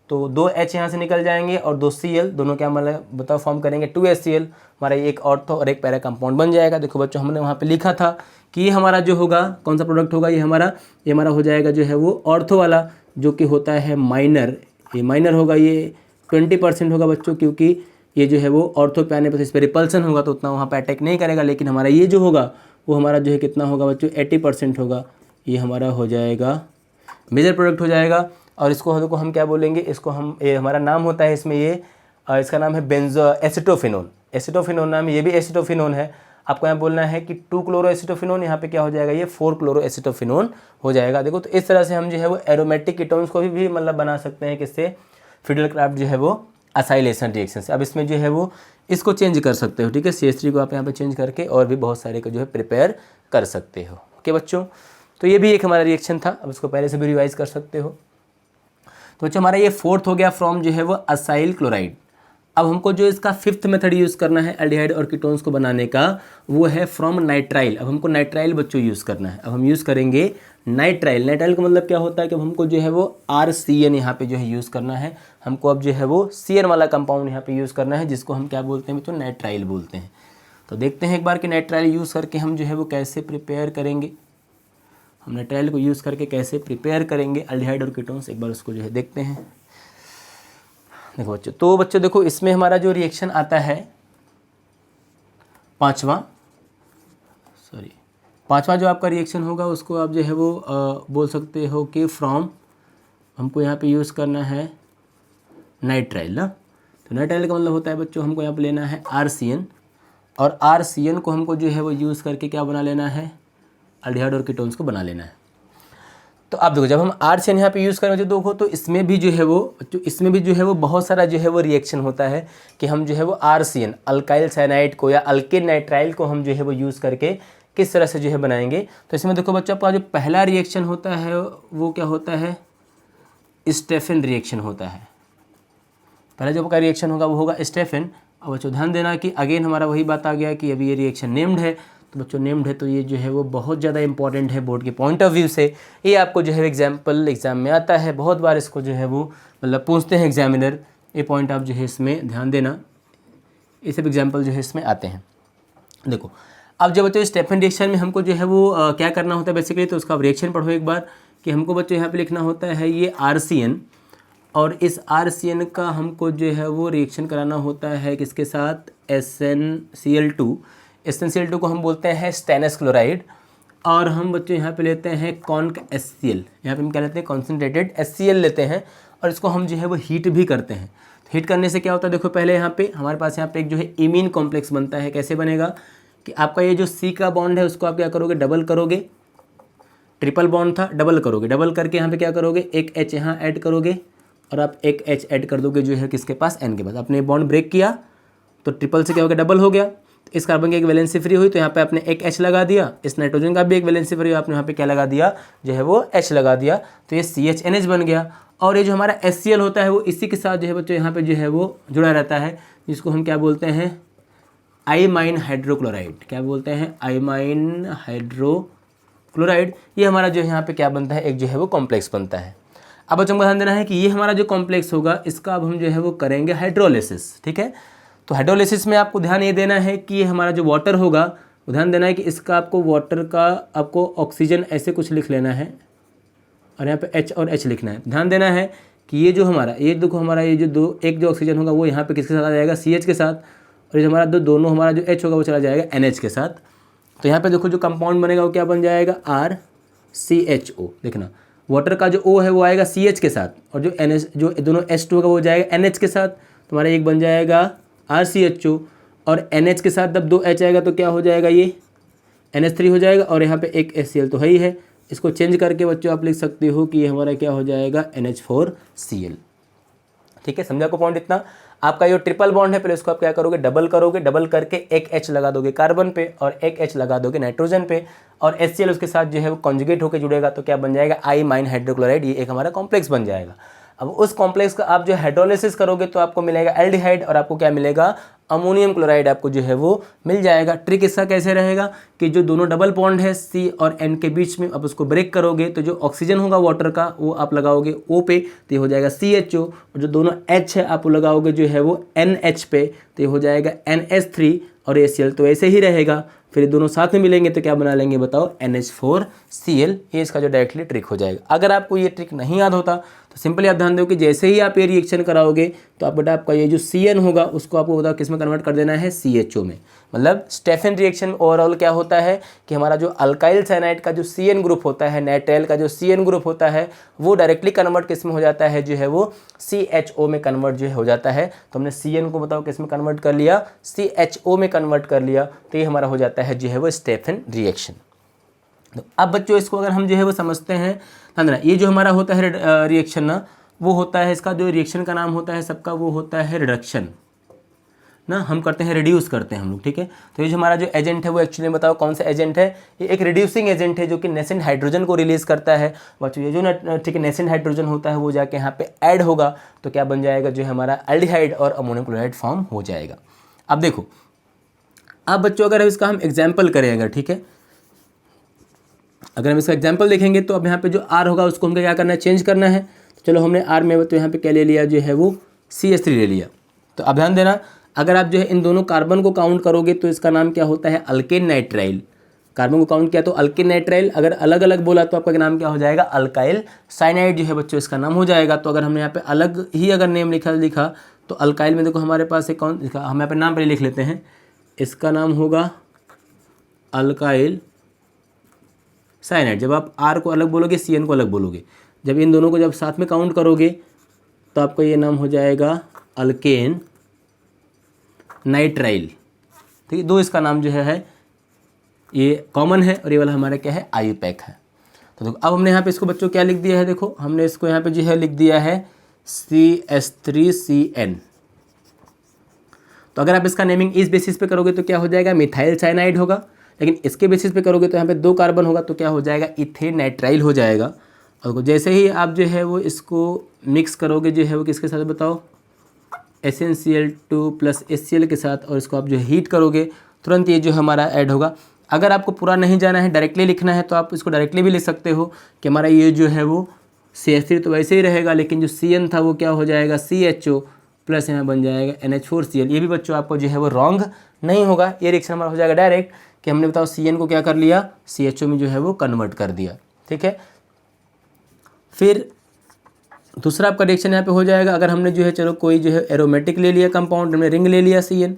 तो 2 H यहाँ से निकल जाएंगे और 2 Cl, दोनों क्या मतलब बताओ फॉर्म करेंगे 2HCl, हमारा एक ऑर्थो और एक पैरा कंपाउंड बन जाएगा। देखो बच्चों हमने वहाँ पे लिखा था कि ये हमारा जो होगा कौन सा प्रोडक्ट होगा, ये हमारा हो जाएगा जो है वो ऑर्थो वाला, जो कि होता है माइनर। ये माइनर होगा, ये 20% होगा बच्चों, क्योंकि ये जो है वो ऑर्थो पे आने पर इस पर रिपल्सन होगा तो उतना वहाँ पे अटैक नहीं करेगा। लेकिन हमारा ये जो होगा वो हमारा जो है कितना होगा बच्चों 80% होगा, ये हमारा हो जाएगा मेजर प्रोडक्ट हो जाएगा। और इसको देखो हम क्या बोलेंगे, इसको हम ये हमारा नाम होता है इसमें, ये इसका नाम है बेंजो एसिटोफिनोन। एसिटोफिनोन नाम, ये भी एसिटोफिनोन है। आपको यहाँ बोलना है कि 2 क्लोरो एसिटोफिनोन, यहाँ पे क्या हो जाएगा ये 4 क्लोरो एसिटोफिनोन हो जाएगा। देखो तो इस तरह से हम जो है वो एरोमेटिक कीटोन्स को भी मतलब बना सकते हैं, किससे फिडेलक्राफ्ट जो है वो असाइलेशन रिएक्शन से। अब इसमें जो है वो इसको चेंज कर सकते हो, ठीक है, CH3 को आप यहाँ पे चेंज करके और भी बहुत सारे को जो है प्रिपेयर कर सकते हो। ओके बच्चों, तो ये भी एक हमारा रिएक्शन था, अब इसको पहले से भी रिवाइज कर सकते हो। तो बच्चों हमारा ये 4th हो गया फ्रॉम जो है वो असाइल क्लोराइड। अब हमको जो इसका 5th मेथड यूज़ करना है एल्डिहाइड और कीटोन्स को बनाने का, वो है फ्रॉम नाइट्राइल। अब हमको नाइट्राइल बच्चों यूज़ करना है। अब हम यूज़ करेंगे नाइट्राइल। नाइट्राइल का मतलब क्या होता है कि हमको जो है वो RCN यहाँ पे जो है यूज़ करना है। हमको अब जो है वो CN वाला कंपाउंड यहाँ पे यूज़ करना है, जिसको हम क्या बोलते हैं बच्चों नाइट्राइल बोलते हैं। तो देखते हैं एक बार कि नाइट्राइल यूज़ करके हम जो है वो कैसे प्रिपेयर करेंगे, हम नाइट्राइल को यूज़ करके कैसे प्रिपेयर करेंगे एल्डिहाइड और कीटोन्स, एक बार उसको जो है देखते हैं। देखो बच्चों, तो बच्चों देखो इसमें हमारा जो रिएक्शन आता है पांचवा जो आपका रिएक्शन होगा उसको आप जो है वो बोल सकते हो कि फ्रॉम, हमको यहाँ पे यूज़ करना है नाइट्राइल ना। तो नाइट्राइल का मतलब होता है बच्चों हमको यहाँ पे लेना है RCN, और RCN को हमको जो है वो यूज़ करके क्या बना लेना है एल्डिहाइड और कीटोन्स को बना लेना है। तो आप देखो जब हम RCN यहाँ पे यूज़ करें जो देखो, तो इसमें भी जो है वो बहुत सारा जो है वो रिएक्शन होता है कि हम जो है वो RCN अल्काइल साइनाइड को या अल्केन नाइट्राइल को हम जो है वो यूज़ करके किस तरह से जो है बनाएंगे। तो इसमें देखो बच्चों आपका जो पहला रिएक्शन होता है वो क्या होता है, स्टेफन रिएक्शन होता है। पहला जो आपका रिएक्शन होगा वो होगा स्टेफन। अब बच्चों ध्यान देना कि अगेन हमारा वही बात आ गया कि अभी ये रिएक्शन नेम्ड है, तो बच्चों नेम्ड है तो ये जो है वो बहुत ज़्यादा इंपॉर्टेंट है बोर्ड के पॉइंट ऑफ व्यू से। ये आपको जो है एग्जाम में आता है, बहुत बार इसको जो है वो मतलब पूछते हैं एग्जामिनर। ये पॉइंट आप जो है इसमें ध्यान देना, ये सब एग्जाम्पल जो है इसमें आते हैं। देखो अब जब बच्चों स्टेफन रिएक्शन में हमको जो है वो क्या करना होता है बेसिकली, तो उसका रिएक्शन पढ़ो एक बार कि हमको बच्चों यहाँ पे लिखना होता है ये RCN, और इस RCN का हमको जो है वो रिएक्शन कराना होता है किसके साथ, SnCl2। SnCl2 को हम बोलते हैं स्टेनस क्लोराइड, और हम बच्चों यहाँ पे लेते हैं कॉन्क HCl, यहाँ पे हम क्या लेते हैं कॉन्सेंट्रेटेड HCl लेते हैं, और इसको हम जो है वो हीट भी करते हैं। तो हीट करने से क्या होता है, देखो पहले यहाँ पे हमारे पास यहाँ पे एक जो है इमीन कॉम्प्लेक्स बनता है। कैसे बनेगा कि आपका ये जो C का बॉन्ड है उसको आप क्या करोगे, डबल करोगे, ट्रिपल बॉन्ड था डबल करोगे, डबल करके यहाँ पे क्या करोगे एक H यहाँ ऐड करोगे, और आप एक H ऐड कर दोगे जो है किसके पास, N के पास। आपने बॉन्ड ब्रेक किया तो ट्रिपल से क्या हो गया, डबल हो गया। इस कार्बन की एक वैलेंसी फ्री हुई तो यहाँ पे आपने एक H लगा दिया, इस नाइट्रोजन का भी एक वैलेंसी फ्री हुआ, आपने यहाँ पे क्या लगा दिया जो है वो H लगा दिया, तो ये CHNH बन गया। और ये जो हमारा HCl होता है वो इसी के साथ जो है बच्चों यहाँ पे जो है वो जुड़ा रहता है, जिसको हम क्या बोलते हैं आइमाइन हाइड्रोक्लोराइड। क्या बोलते हैं, आइमाइन हाइड्रोक्लोराइड। ये हमारा जो है यहाँ पे क्या बनता है, एक जो है वो कॉम्प्लेक्स बनता है। अब बच्चों को ध्यान देना है कि ये हमारा जो कॉम्प्लेक्स होगा इसका अब हम जो है वो करेंगे हाइड्रोलिसिस, ठीक है। तो हाइड्रोलिसिस में आपको ध्यान ये देना है कि ये हमारा जो वाटर होगा, वो ध्यान देना है कि इसका आपको वाटर का आपको ऑक्सीजन ऐसे कुछ लिख लेना है, और यहाँ पे H और H लिखना है। ध्यान देना है कि ये जो हमारा ये देखो हमारा ये जो एक जो ऑक्सीजन होगा वो यहाँ पे किसके साथ आ जाएगा, CH के साथ, और ये हमारा दोनों हमारा जो H होगा वो चला जाएगा NH के साथ। तो यहाँ पे देखो जो कंपाउंड बनेगा वो क्या बन जाएगा, CHO। देखना वाटर का जो O है वो आएगा CH के साथ, और जो NH जो दोनों H2 होगा वो जाएगा NH के साथ, तुम्हारा एक बन जाएगा RCHO, और NH के साथ जब 2 H आएगा तो क्या हो जाएगा, ये NH3 हो जाएगा, और यहाँ पे एक HCl तो है ही है। इसको चेंज करके बच्चों आप लिख सकते हो कि ये हमारा क्या हो जाएगा, NH4Cl। ठीक है, समझा को पॉइंट इतना। आपका ये ट्रिपल बॉन्ड है, पहले इसको आप क्या करोगे, डबल करोगे, डबल करके एक H लगा दोगे कार्बन पे और एक H लगा दोगे नाइट्रोजन पे, और HCl उसके साथ जो है वो कॉन्जुगेट होकर जुड़ेगा, तो क्या बन जाएगा, I- हाइड्रोक्लोराइड। ये एक हमारा कॉम्प्लेक्स बन जाएगा। अब उस कॉम्प्लेक्स का आप जो हाइड्रोलिसिस करोगे तो आपको मिलेगा एल्डिहाइड, और आपको क्या मिलेगा, अमोनियम क्लोराइड आपको जो है वो मिल जाएगा। ट्रिक इसका कैसे रहेगा कि जो दोनों डबल बॉन्ड है C और N के बीच में, आप उसको ब्रेक करोगे तो जो ऑक्सीजन होगा वाटर का वो आप लगाओगे O पे, तो ये हो जाएगा CHO, और जो दोनों H है आप लगाओगे जो है वो NH पे, तो ये हो जाएगा NH3 और HCl, तो ऐसे ही रहेगा। फिर ये दोनों साथ में मिलेंगे तो क्या बना लेंगे, बताओ, NH4Cl। ये इसका जो डायरेक्टली ट्रिक हो जाएगा। अगर आपको ये ट्रिक नहीं याद होता तो सिंपली आप ध्यान दो कि जैसे ही आप ये रिएक्शन कराओगे तो आप बेटा आपका ये जो CN होगा उसको आपको बताओ किस में कन्वर्ट कर देना है, CHO में। मतलब स्टेफन रिएक्शन ओवरऑल क्या होता है कि हमारा जो अल्काइल साइनाइड का जो CN ग्रुप होता है, नाइट्राइल का जो CN ग्रुप होता है, वो डायरेक्टली कन्वर्ट किस में हो जाता है, जो है वो CHO में कन्वर्ट जो है हो जाता है। तो हमने CN को बताओ किस में कन्वर्ट कर लिया, CHO में कन्वर्ट कर लिया, तो ये हमारा हो जाता है जो है वो स्टेफन रिएक्शन। तो अब बच्चों इसको अगर हम जो है वो समझते हैं, ना ये जो हमारा होता है रिएक्शन ना, वो होता है, इसका जो रिएक्शन का नाम होता है सबका वो होता है रिडक्शन ना, हम करते हैं रिड्यूस करते हैं हम लोग। ठीक है, तो ये जो हमारा जो एजेंट है वो एक्चुअली बताओ कौन सा एजेंट है, ये एक रिड्यूसिंग एजेंट है जो कि नेसेंट हाइड्रोजन को रिलीज करता है। बच्चों ये जो ना, ठीक है, नेसेंट हाइड्रोजन होता है वो जाके यहाँ पे ऐड होगा तो क्या बन जाएगा, जो है हमारा एल्डिहाइड और अमोनियम क्लोराइड फॉर्म हो जाएगा। अब देखो, अब बच्चों अगर इसका हम एग्जाम्पल करें, अगर ठीक है, अगर हम इसका एग्जाम्पल देखेंगे तो अब यहाँ पे जो R होगा उसको हमको क्या करना है, चेंज करना है। तो चलो हमने R में तो यहाँ पे क्या ले लिया, जो है वो CH3 ले लिया। तो अब ध्यान देना, अगर आप जो है इन दोनों कार्बन को काउंट करोगे तो इसका नाम क्या होता है, अल्केन नाइट्राइल। कार्बन को काउंट किया तो अल्केन नाइट्राइल, अगर अलग अलग बोला तो आपका नाम क्या हो जाएगा, अल्काइल साइनाइड जो है बच्चों इसका नाम हो जाएगा। तो अगर हमने यहाँ पे अलग ही अगर नेम लिखा तो अल्काइल में देखो हमारे पास एक कौन, हम यहाँ पे नाम पहले लिख लेते हैं, इसका नाम होगा अल्काइल साइनाइड। जब आप R को अलग बोलोगे, CN को अलग बोलोगे, जब इन दोनों को जब साथ में काउंट करोगे तो आपका ये नाम हो जाएगा अल्केन नाइट्राइल। ठीक है, दो इसका नाम जो है ये कॉमन है, और ये वाला हमारा क्या है, IUPAC है। तो देखो अब हमने यहाँ पे इसको बच्चों क्या लिख दिया है, देखो हमने इसको यहाँ पे जो है लिख दिया है CH3CN। तो अगर आप इसका नेमिंग इस बेसिस पे करोगे तो क्या हो जाएगा, मिथाइल साइनाइड होगा, लेकिन इसके बेसिस पे करोगे तो यहाँ पे 2 कार्बन होगा तो क्या हो जाएगा, इथेन नाइट्राइल हो जाएगा। और जैसे ही आप जो है वो इसको मिक्स करोगे जो है वो किसके साथ बताओ, SnCl2 + HCl के साथ, और इसको आप जो हीट करोगे तुरंत ये जो हमारा ऐड होगा। अगर आपको पूरा नहीं जाना है, डायरेक्टली लिखना है तो आप इसको डायरेक्टली भी लिख सकते हो कि हमारा ये जो है वो CH3 तो वैसे ही रहेगा, लेकिन जो CN था वो क्या हो जाएगा, CHO प्लस यहाँ बन जाएगा NH4Cl। ये भी बच्चों आपको जो है वो रॉन्ग नहीं होगा, ये रिएक्शन हमारा हो जाएगा डायरेक्ट कि हमने बताओ CN को क्या कर लिया, CHO में जो है वो कन्वर्ट कर दिया। ठीक है, फिर दूसरा आपका रिएक्शन यहाँ पे हो जाएगा, अगर हमने जो है चलो कोई जो है एरोमेटिक ले लिया कंपाउंड, हमने रिंग ले लिया CN,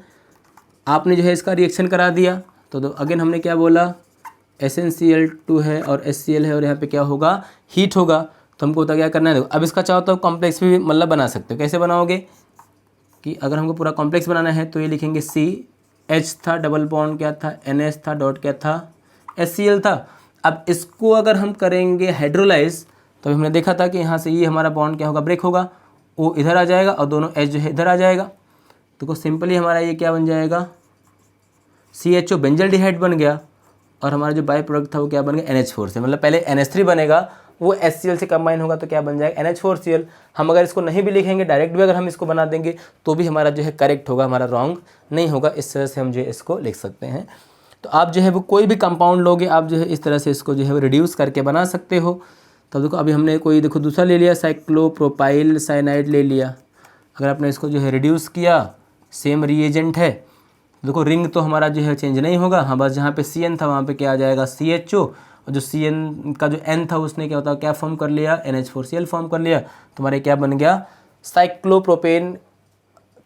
आपने जो है इसका रिएक्शन करा दिया तो अगेन हमने क्या बोला, SnCl2 है और HCl है, और यहाँ पे क्या होगा, हीट होगा। तो हमको क्या करना है, देखो अब इसका चाहो तो कॉम्प्लेक्स भी मतलब बना सकते हो। कैसे बनाओगे कि अगर हमको पूरा कॉम्प्लेक्स बनाना है तो ये लिखेंगे CH था, डबल बॉन्ड क्या था, NH था, डॉट क्या था, HCl था। अब इसको अगर हम करेंगे हाइड्रोलाइज तो हमने देखा था कि यहाँ से ये हमारा बॉन्ड क्या होगा, ब्रेक होगा, वो इधर आ जाएगा और दोनों H जो है इधर आ जाएगा। तो सिंपली हमारा ये क्या बन जाएगा, CHO बेंजल्डिहाइड बन गया, और हमारा जो बाई प्रोडक्ट था वो क्या बन गया, NH4 से, मतलब पहले NH3 बनेगा, वो HCl से कंबाइन होगा तो क्या बन जाएगा, NH4Cl। हम अगर इसको नहीं भी लिखेंगे, डायरेक्ट भी अगर हम इसको बना देंगे तो भी हमारा जो है करेक्ट होगा, हमारा रॉन्ग नहीं होगा। इस तरह से हम जो है इसको लिख सकते हैं। तो आप जो है वो कोई भी कंपाउंड लोगे, आप जो है इस तरह से इसको जो है वो रिड्यूस करके बना सकते हो। तो देखो अभी हमने कोई देखो दूसरा ले लिया, साइक्लोप्रोपाइल साइनाइड ले लिया। अगर आपने इसको जो है रिड्यूस किया, सेम रिएजेंट है, देखो रिंग तो हमारा जो है चेंज नहीं होगा, हाँ बस जहाँ पे CN था वहाँ पे क्या आ जाएगा, CHO, और जो CN का जो N था उसने क्या होता है, क्या फॉर्म कर लिया, NH4Cl फॉर्म कर लिया। तुम्हारे क्या बन गया, साइक्लोप्रोपेन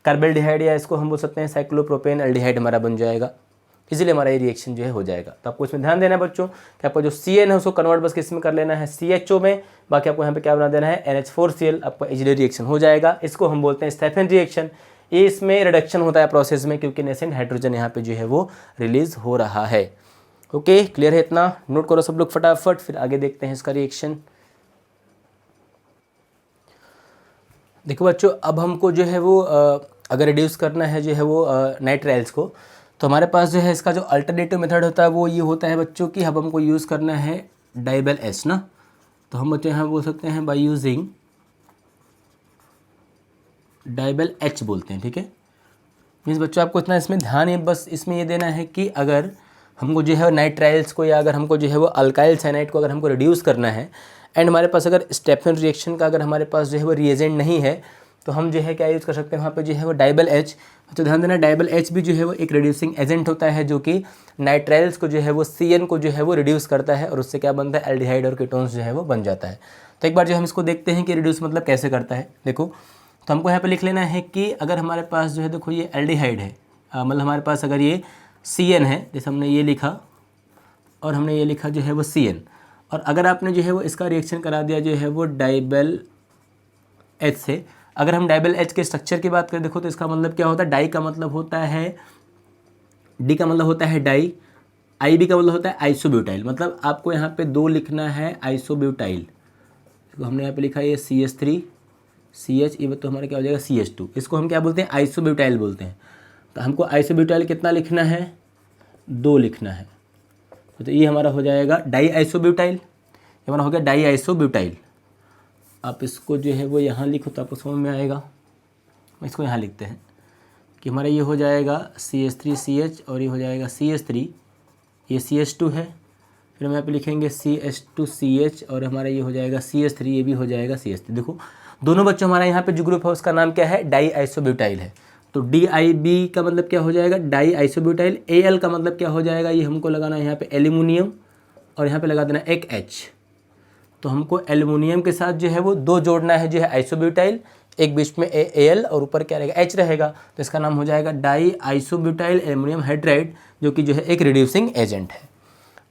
कार्बेल्डिहाइड, या इसको हम बोल सकते हैं साइक्लोप्रोपेन एल्डिहाइड हमारा बन जाएगा। इजीली हमारा ये रिएक्शन जो है हो जाएगा। तो आपको इसमें ध्यान देना है बच्चों कि आपको जो CN है उसको कन्वर्ट बस किस में कर लेना है, CHO में। बाकी आपको यहाँ पे क्या बना देना है, NH4Cl, आपका इजीली रिएक्शन हो जाएगा। इसको हम बोलते हैं स्टेफन रिएक्शन। ये इसमें रिडक्शन होता है प्रोसेस में, क्योंकि नेसेंट हाइड्रोजन यहाँ पे जो है वो रिलीज हो रहा है। ओके, क्लियर है? इतना नोट करो सब लोग फटाफट, फिर आगे देखते हैं इसका रिएक्शन। देखो बच्चों, अब हमको जो है वो अगर रिड्यूस करना है जो है वो नाइट्राइल्स को, तो हमारे पास जो है इसका जो अल्टरनेटिव मेथड होता है वो ये होता है बच्चों कि अब हमको यूज़ करना है डाइबल एच ना। तो हम बच्चों यहाँ बोल सकते हैं बाय यूजिंग डाइबल एच बोलते हैं, ठीक है। मीन्स बच्चों आपको इतना इसमें ध्यान है, बस इसमें ये देना है कि अगर हमको जो है नाइट्राइल्स को या अगर हमको जो है वो अल्काइल साइनाइड को अगर हमको रिड्यूस करना है एंड हमारे पास अगर स्टेफन रिएक्शन का अगर हमारे पास जो है वो रिएजेंट नहीं है, तो हम जो है क्या यूज़ कर सकते हैं वहाँ पे जो है वो डाइबल एच। तो ध्यान देना, डाइबल एच भी जो है वो एक रिड्यूसिंग एजेंट होता है जो कि नाइट्राइल्स को जो है वो CN को जो है वो रिड्यूस करता है और उससे क्या बनता है, एल्डिहाइड और कीटोन्स जो है वो बन जाता है। तो एक बार जो हम इसको देखते हैं कि रिड्यूस मतलब कैसे करता है। देखो, तो हमको यहाँ पे लिख लेना है कि अगर हमारे पास जो है, देखो ये एल्डिहाइड है, मतलब हमारे पास अगर ये CN है, जैसे हमने ये लिखा और हमने ये लिखा जो है वो CN, और अगर आपने जो है वो इसका रिएक्शन करा दिया जो है वो डाइबल एच से। अगर हम डाइबल एच के स्ट्रक्चर की बात करें, देखो तो इसका मतलब क्या होता है, डाई का मतलब होता है, डी का मतलब होता है डाई, IB का मतलब होता है आइसोब्यूटाइल। मतलब आपको यहाँ पे 2 लिखना है आइसोब्यूटाइल। तो हमने यहाँ पे लिखा है ये CH3 CH, ये तो हमारा क्या हो जाएगा CH2। इसको हम क्या बोलते हैं, आइसोब्यूटाइल बोलते हैं। तो हमको आइसोब्यूटाइल कितना लिखना है, 2 लिखना है। तो ये हमारा हो जाएगा डाई आइसोब्यूटाइल, ये हमारा हो गया डाई आइसोब्यूटाइल। आप इसको जो है वो यहाँ लिखो तो आपको समझ में आएगा। इसको यहाँ लिखते हैं कि हमारा ये हो जाएगा CH3CH और ये हो जाएगा CH3, ये CH2 है। फिर हम यहाँ पे लिखेंगे CH2CH और हमारा ये हो जाएगा CH3, ये भी हो जाएगा CH3। देखो दोनों बच्चों, हमारा यहाँ पे जो ग्रुप है उसका नाम क्या है, डाई आइसोब्यूटाइल है। तो DIB का मतलब क्या हो जाएगा, डाई आइसोब्यूटाइल। AL का मतलब क्या हो जाएगा, ये हमको लगाना है यहाँ पे एल्यूमिनियम और यहाँ पे लगा देना एक H। तो हमको एल्युमिनियम के साथ जो है वो 2 जोड़ना है जो है आइसोब्यूटाइल, एक बीच में AL और ऊपर क्या रहेगा, H रहेगा। तो इसका नाम हो जाएगा डाई आइसोब्यूटाइल एल्युमिनियम हाइड्राइड, जो कि जो है एक रिड्यूसिंग एजेंट है।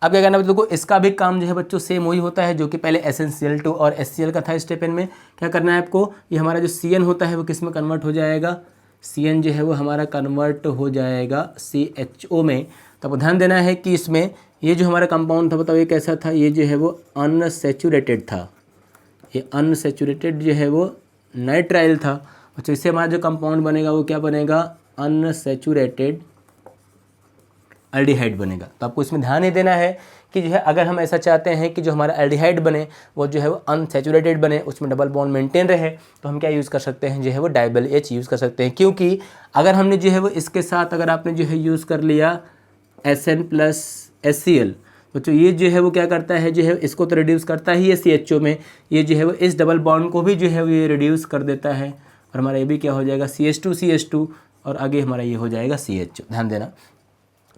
अब क्या करना है देखो, इसका भी काम जो है बच्चों सेम वही होता है जो कि पहले SnCl2 और HCl का था स्टेप में। क्या करना है आपको, ये हमारा जो CN होता है वो किस में कन्वर्ट हो जाएगा, CN जो है वो हमारा कन्वर्ट हो जाएगा CHO में। तो आपको ध्यान देना है कि इसमें ये जो हमारा कंपाउंड था, बताओ ये कैसा था, ये जो है वो अनसैचुरेटेड था। ये अनसैचुरेटेड जो है वो नाइट्राइल था। अच्छा, इससे हमारा जो कंपाउंड बनेगा वो क्या बनेगा, अनसैचुरेटेड एल्डिहाइड बनेगा। तो आपको इसमें ध्यान ही देना है कि जो है अगर हम ऐसा चाहते हैं कि जो हमारा एल्डिहाइड बने वो जो है वो अनसैचुरेटेड बने, उसमें डबल बॉन्ड मेंटेन रहे, तो हम क्या यूज़ कर सकते हैं जो है वो डाइबल एच यूज़ कर सकते हैं। क्योंकि अगर हमने जो है वो इसके साथ अगर आपने जो है यूज़ कर लिया SN+HCl, तो ये जो है वो क्या करता है जो है इसको तो रिड्यूस करता ही है CHO में, ये जो है वो इस डबल बॉन्ड को भी जो है वो ये रिड्यूस कर देता है और हमारा ये भी क्या हो जाएगा CH2 और आगे हमारा ये हो जाएगा CHO। ध्यान देना।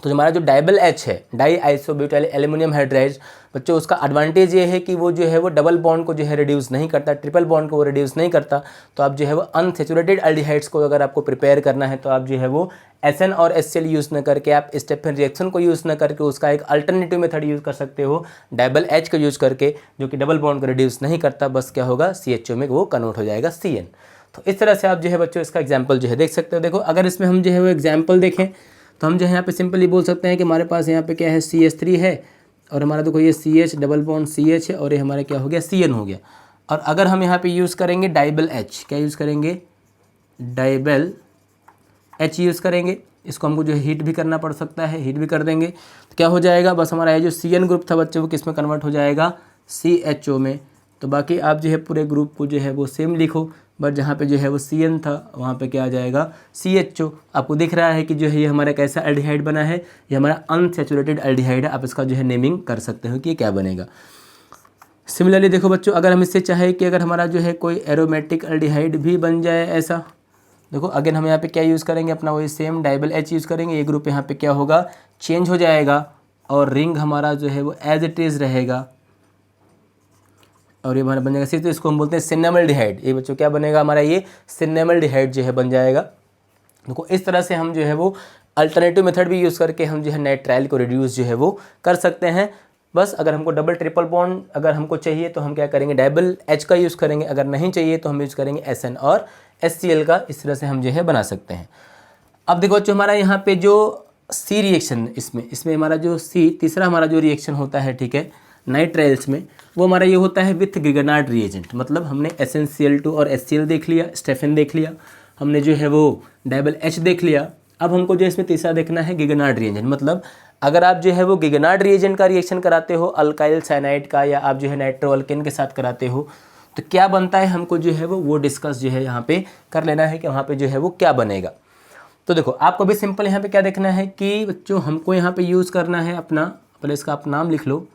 तो हमारा जो डाइबल एच है, डाई आइसोब्यूटाइल एल्युमिनियम हाइड्राइड, बच्चों उसका एडवांटेज ये है कि वो जो है वो डबल बॉन्ड को जो है रिड्यूस नहीं करता, ट्रिपल बॉन्ड को वो रिड्यूस नहीं करता। तो आप जो है वो अनसैचुरेटेड एल्डिहाइड्स को अगर आपको प्रिपेयर करना है तो आप जो है वो SN और HCl यूज़ न करके, आप स्टेफन रिएक्शन को यूज़ न करके उसका एक अल्टरनेटिव मेथड यूज़ कर सकते हो डाइबल एच को यूज़ करके, जो कि डबल बॉन्ड को रिड्यूस नहीं करता, बस क्या होगा CHO में वो कन्वर्ट हो जाएगा CN। तो इस तरह से आप जो है बच्चों इसका एग्जाम्पल जो है देख सकते हो। देखो अगर इसमें हम जो है वो एग्जाम्पल देखें तो हम जो है यहाँ पे सिंपली बोल सकते हैं कि हमारे पास यहाँ पे क्या है CH3 है और हमारा देखो ये CH डबल बॉन्ड CH है और ये हमारा क्या हो गया CN हो गया। और अगर हम यहाँ पे यूज़ करेंगे डाइबल एच, क्या यूज़ करेंगे, डाइबल एच यूज़ करेंगे, इसको हमको जो है हीट भी करना पड़ सकता है, हीट भी कर देंगे तो क्या हो जाएगा, बस हमारा ये जो CN ग्रुप था बच्चों वो किस में कन्वर्ट हो जाएगा, CHO में। तो बाकी आप जो है पूरे ग्रुप को जो है वो सेम लिखो, बट जहाँ पे जो है वो CN था वहाँ पे क्या आ जाएगा CHO। आपको दिख रहा है कि जो है ये हमारा कैसा एल्डिहाइड बना है, ये हमारा अनसैचुरेटेड एल्डिहाइड है। आप इसका जो है नेमिंग कर सकते हो कि ये क्या बनेगा। सिमिलरली देखो बच्चों, अगर हम इससे चाहे कि अगर हमारा जो है कोई एरोमेटिक एल्डिहाइड भी बन जाए ऐसा, देखो अगेन हम यहाँ पे क्या यूज़ करेंगे, अपना वही सेम डाइबल एच यूज़ करेंगे। ये ग्रुप यहाँ पे क्या होगा, चेंज हो जाएगा और रिंग हमारा जो है वो एज इट इज़ रहेगा और ये हमारा बन जाएगा सिर्फ, तो इसको हम बोलते हैं सिनेमल्डिहाइड। ये बच्चों क्या बनेगा हमारा, ये सिनेमल्डिहाइड जो है बन जाएगा। देखो इस तरह से हम जो है वो अल्टरनेटिव मेथड भी यूज़ करके हम जो है नाइट्राइल को रिड्यूस जो है वो कर सकते हैं। बस अगर हमको डबल ट्रिपल बॉन्ड अगर हमको चाहिए तो हम क्या करेंगे, डबल एच का यूज़ करेंगे, अगर नहीं चाहिए तो हम यूज़ करेंगे SN और HCl का। इस तरह से हम जो है बना सकते हैं। अब देखो बच्चों, हमारा यहाँ पे जो C रिएक्शन इसमें हमारा जो C तीसरा हमारा जो रिएक्शन होता है, ठीक है, नाइट्राइल्स में, वो हमारा ये होता है विथ ग्रिगनार्ड रिएजेंट। मतलब हमने SnCl2 और HCl देख लिया, स्टेफेन देख लिया, हमने जो है वो डबल H देख लिया। अब हमको जो इसमें तीसरा देखना है गिगनार्ड रिएजेंट। मतलब अगर आप जो है वो गिगनार्ड रिएजेंट का रिएक्शन कराते हो अल्काइल साइनाइड का, या आप जो है नाइट्रोअल्केन के साथ कराते हो, तो क्या बनता है हमको जो है वो डिस्कस जो है यहाँ पे कर लेना है कि वहाँ पे जो है वो क्या बनेगा। तो देखो, आपको भी सिंपल यहाँ पे क्या देखना है कि बच्चों हमको यहाँ पे यूज़ करना है अपना, पहले इसका आप नाम लिख लो,